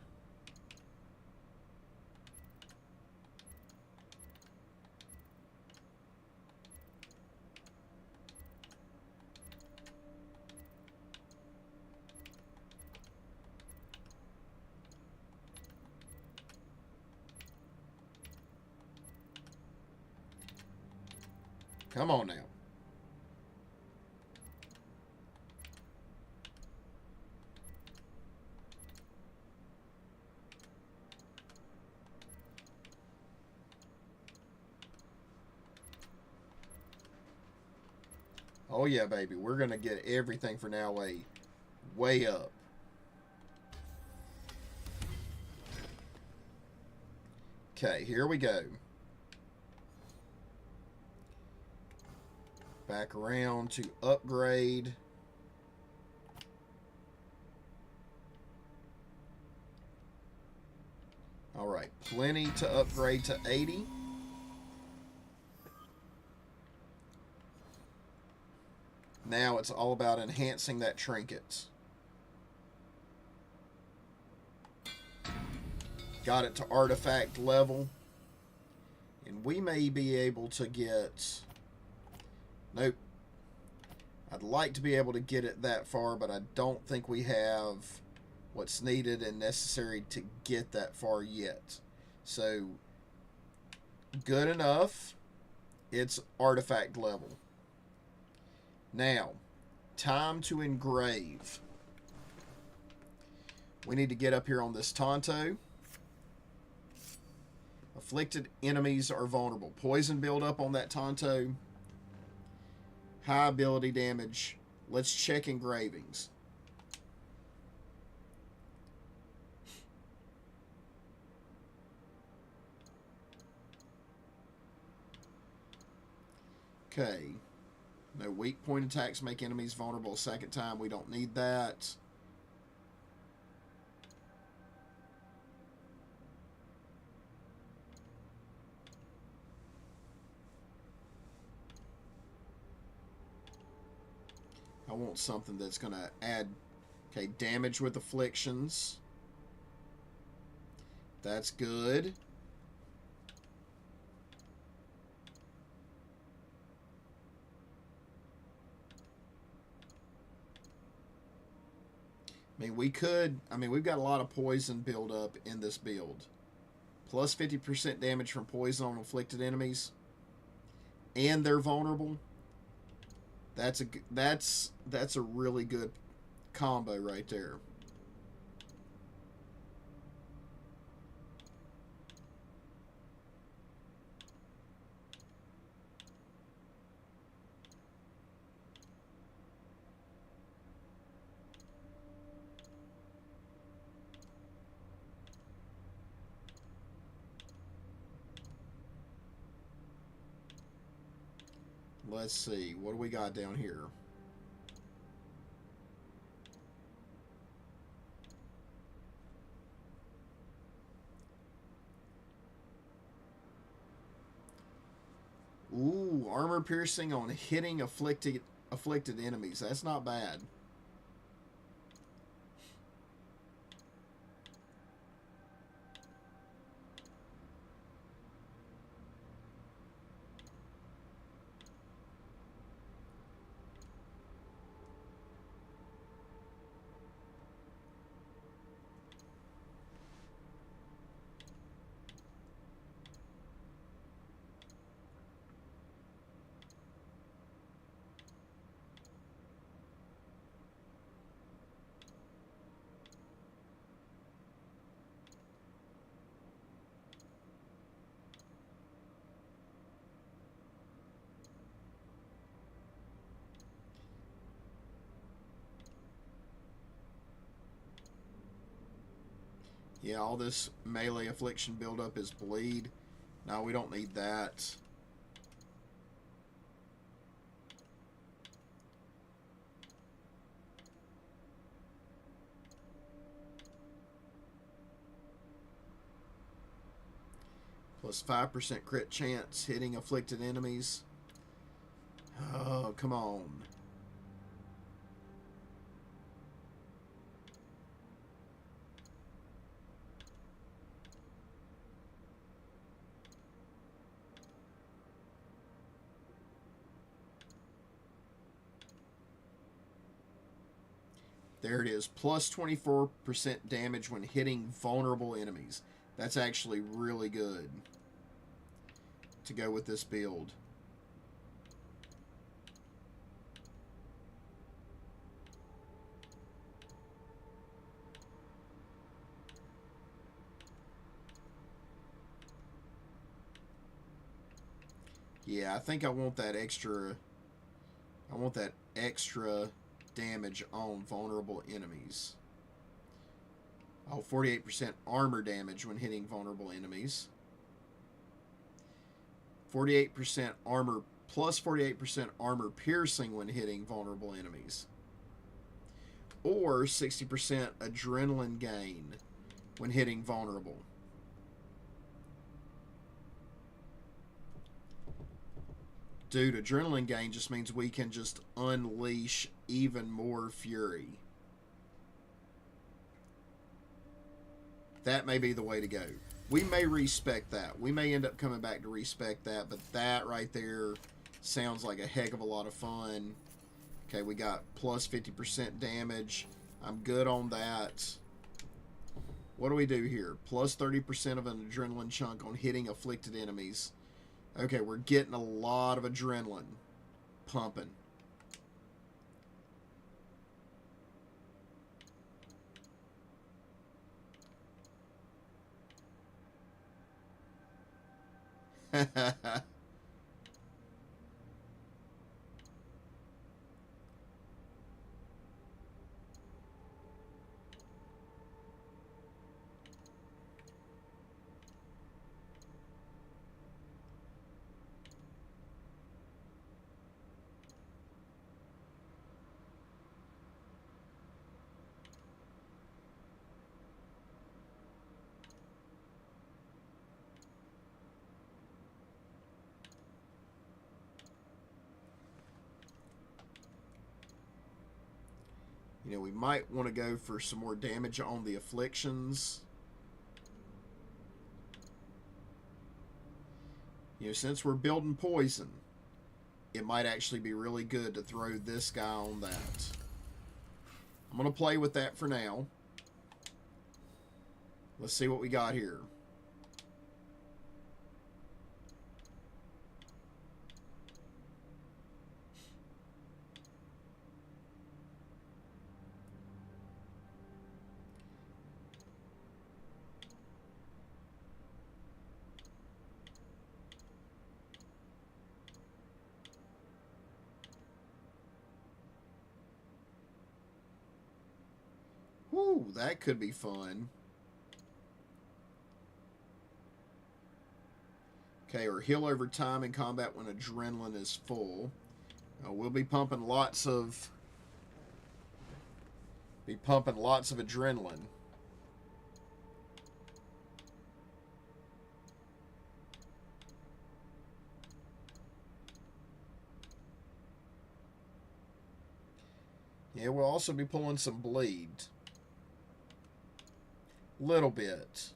Come on now. Oh yeah, baby. We're going to get everything for now way up. Okay, here we go. Back around to upgrade. All right, plenty to upgrade to 80. Now it's all about enhancing that trinket. Got it to artifact level. And we may be able to get... Nope. I'd like to be able to get it that far, but I don't think we have what's needed and necessary to get that far yet. So, good enough. It's artifact level. Now, time to engrave. We need to get up here on this Tonto. Afflicted enemies are vulnerable. Poison buildup on that Tonto. High ability damage. Let's check engravings. Okay. No weak point attacks make enemies vulnerable a second time. We don't need that. I want something that's going to add, okay, damage with afflictions. That's good. We've got a lot of poison build up in this build. Plus 50% damage from poison on afflicted enemies. And they're vulnerable. That's a really good combo right there. Let's see. What do we got down here? Ooh, armor piercing on hitting afflicted afflicted enemies. That's not bad. Yeah, all this melee affliction buildup is bleed. No, we don't need that. Plus 5% crit chance hitting afflicted enemies. Oh, come on. There it is. Plus 24% damage when hitting vulnerable enemies. That's actually really good to go with this build. Yeah, I think I want that extra. I want that extra damage on vulnerable enemies. Oh, 48% armor damage when hitting vulnerable enemies. 48% armor plus 48% armor piercing when hitting vulnerable enemies. Or 60% adrenaline gain when hitting vulnerable. Dude, adrenaline gain just means we can just unleash even more fury. That may be the way to go. We may respec that. We may end up coming back to respec that, but that right there sounds like a heck of a lot of fun. Okay, we got plus 50% damage. I'm good on that. What do we do here? Plus 30% of an adrenaline chunk on hitting afflicted enemies. Okay, we're getting a lot of adrenaline pumping. You know, we might want to go for some more damage on the afflictions. You know, since we're building poison, it might actually be really good to throw this guy on that. I'm going to play with that for now. Let's see what we got here. Whew, that could be fun. Okay, or heal over time in combat when adrenaline is full. We'll be pumping lots of adrenaline. Yeah, we'll also be pulling some bleed. Little bit.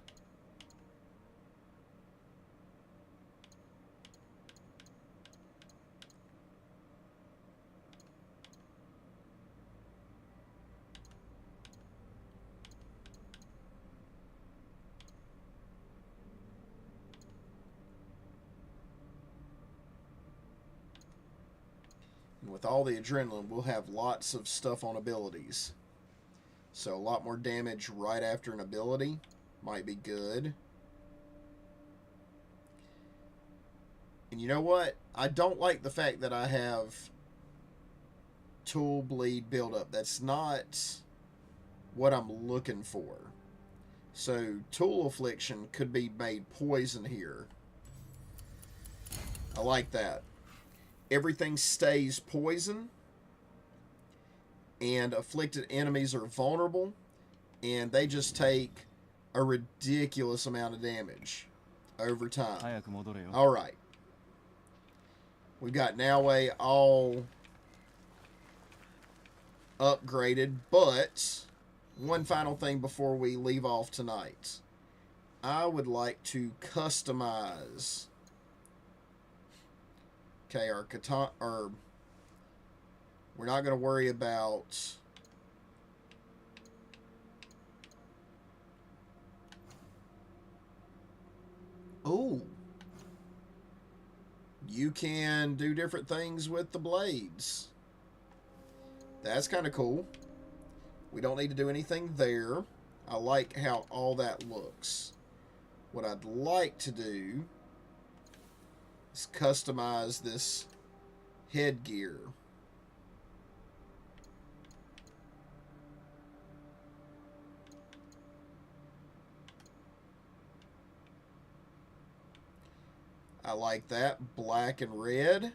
And with all the adrenaline, we'll have lots of stuff on abilities. So a lot more damage right after an ability might be good. And you know what? I don't like the fact that I have tool bleed buildup. That's not what I'm looking for. So tool affliction could be made poison here. I like that. Everything stays poison, and afflicted enemies are vulnerable, and they just take a ridiculous amount of damage over time. Alright. We've got Noway all upgraded, but one final thing before we leave off tonight. I would like to customize. Okay, our katana, or we're not going to worry about oh, you can do different things with the blades. That's kind of cool. We don't need to do anything there. I like how all that looks. What I'd like to do is customize this headgear. I like that. Black and red.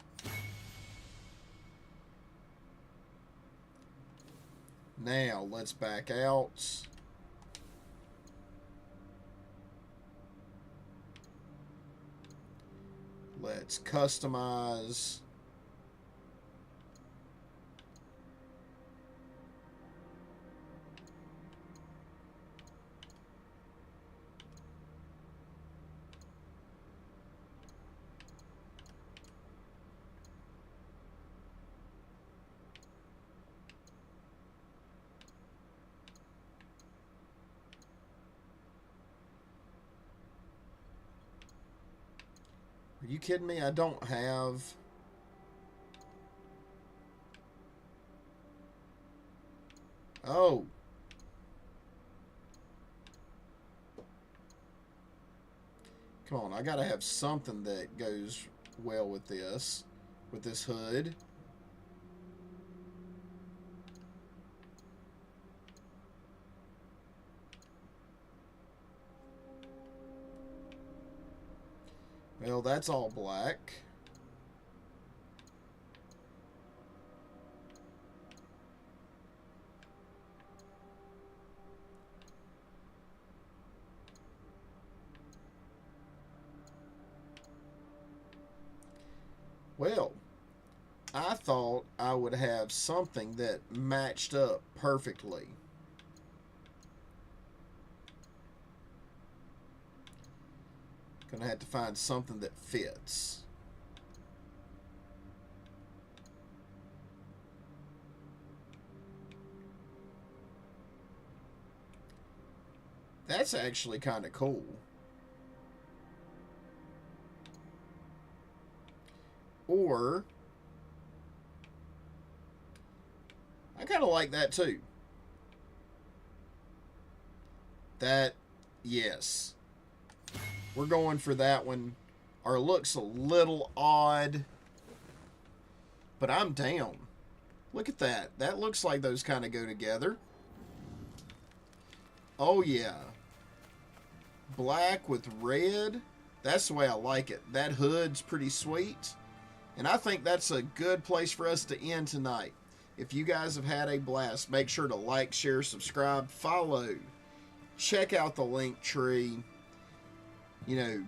Now, let's back out. Let's customize. Are you kidding me? I don't have... Oh. Come on, I gotta have something that goes well with this hood. Well, that's all black. Well, I thought I would have something that matched up perfectly. Gonna have to find something that fits. That's actually kind of cool. Or I kind of like that too. That, yes. We're going for that one. Our look's a little odd, but I'm down. Look at that. That looks like those kind of go together. Oh, yeah. Black with red. That's the way I like it. That hood's pretty sweet. And I think that's a good place for us to end tonight. If you guys have had a blast, make sure to like, share, subscribe, follow. Check out the link tree. You know,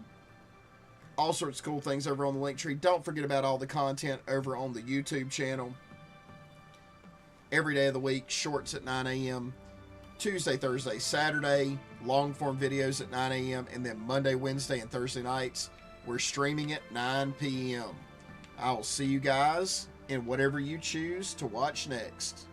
all sorts of cool things over on the link tree. Don't forget about all the content over on the YouTube channel. every day of the week, shorts at 9 a.m., Tuesday, Thursday, Saturday, long form videos at 9 a.m., and then Monday, Wednesday, and Thursday nights, we're streaming at 9 p.m. I will see you guys in whatever you choose to watch next.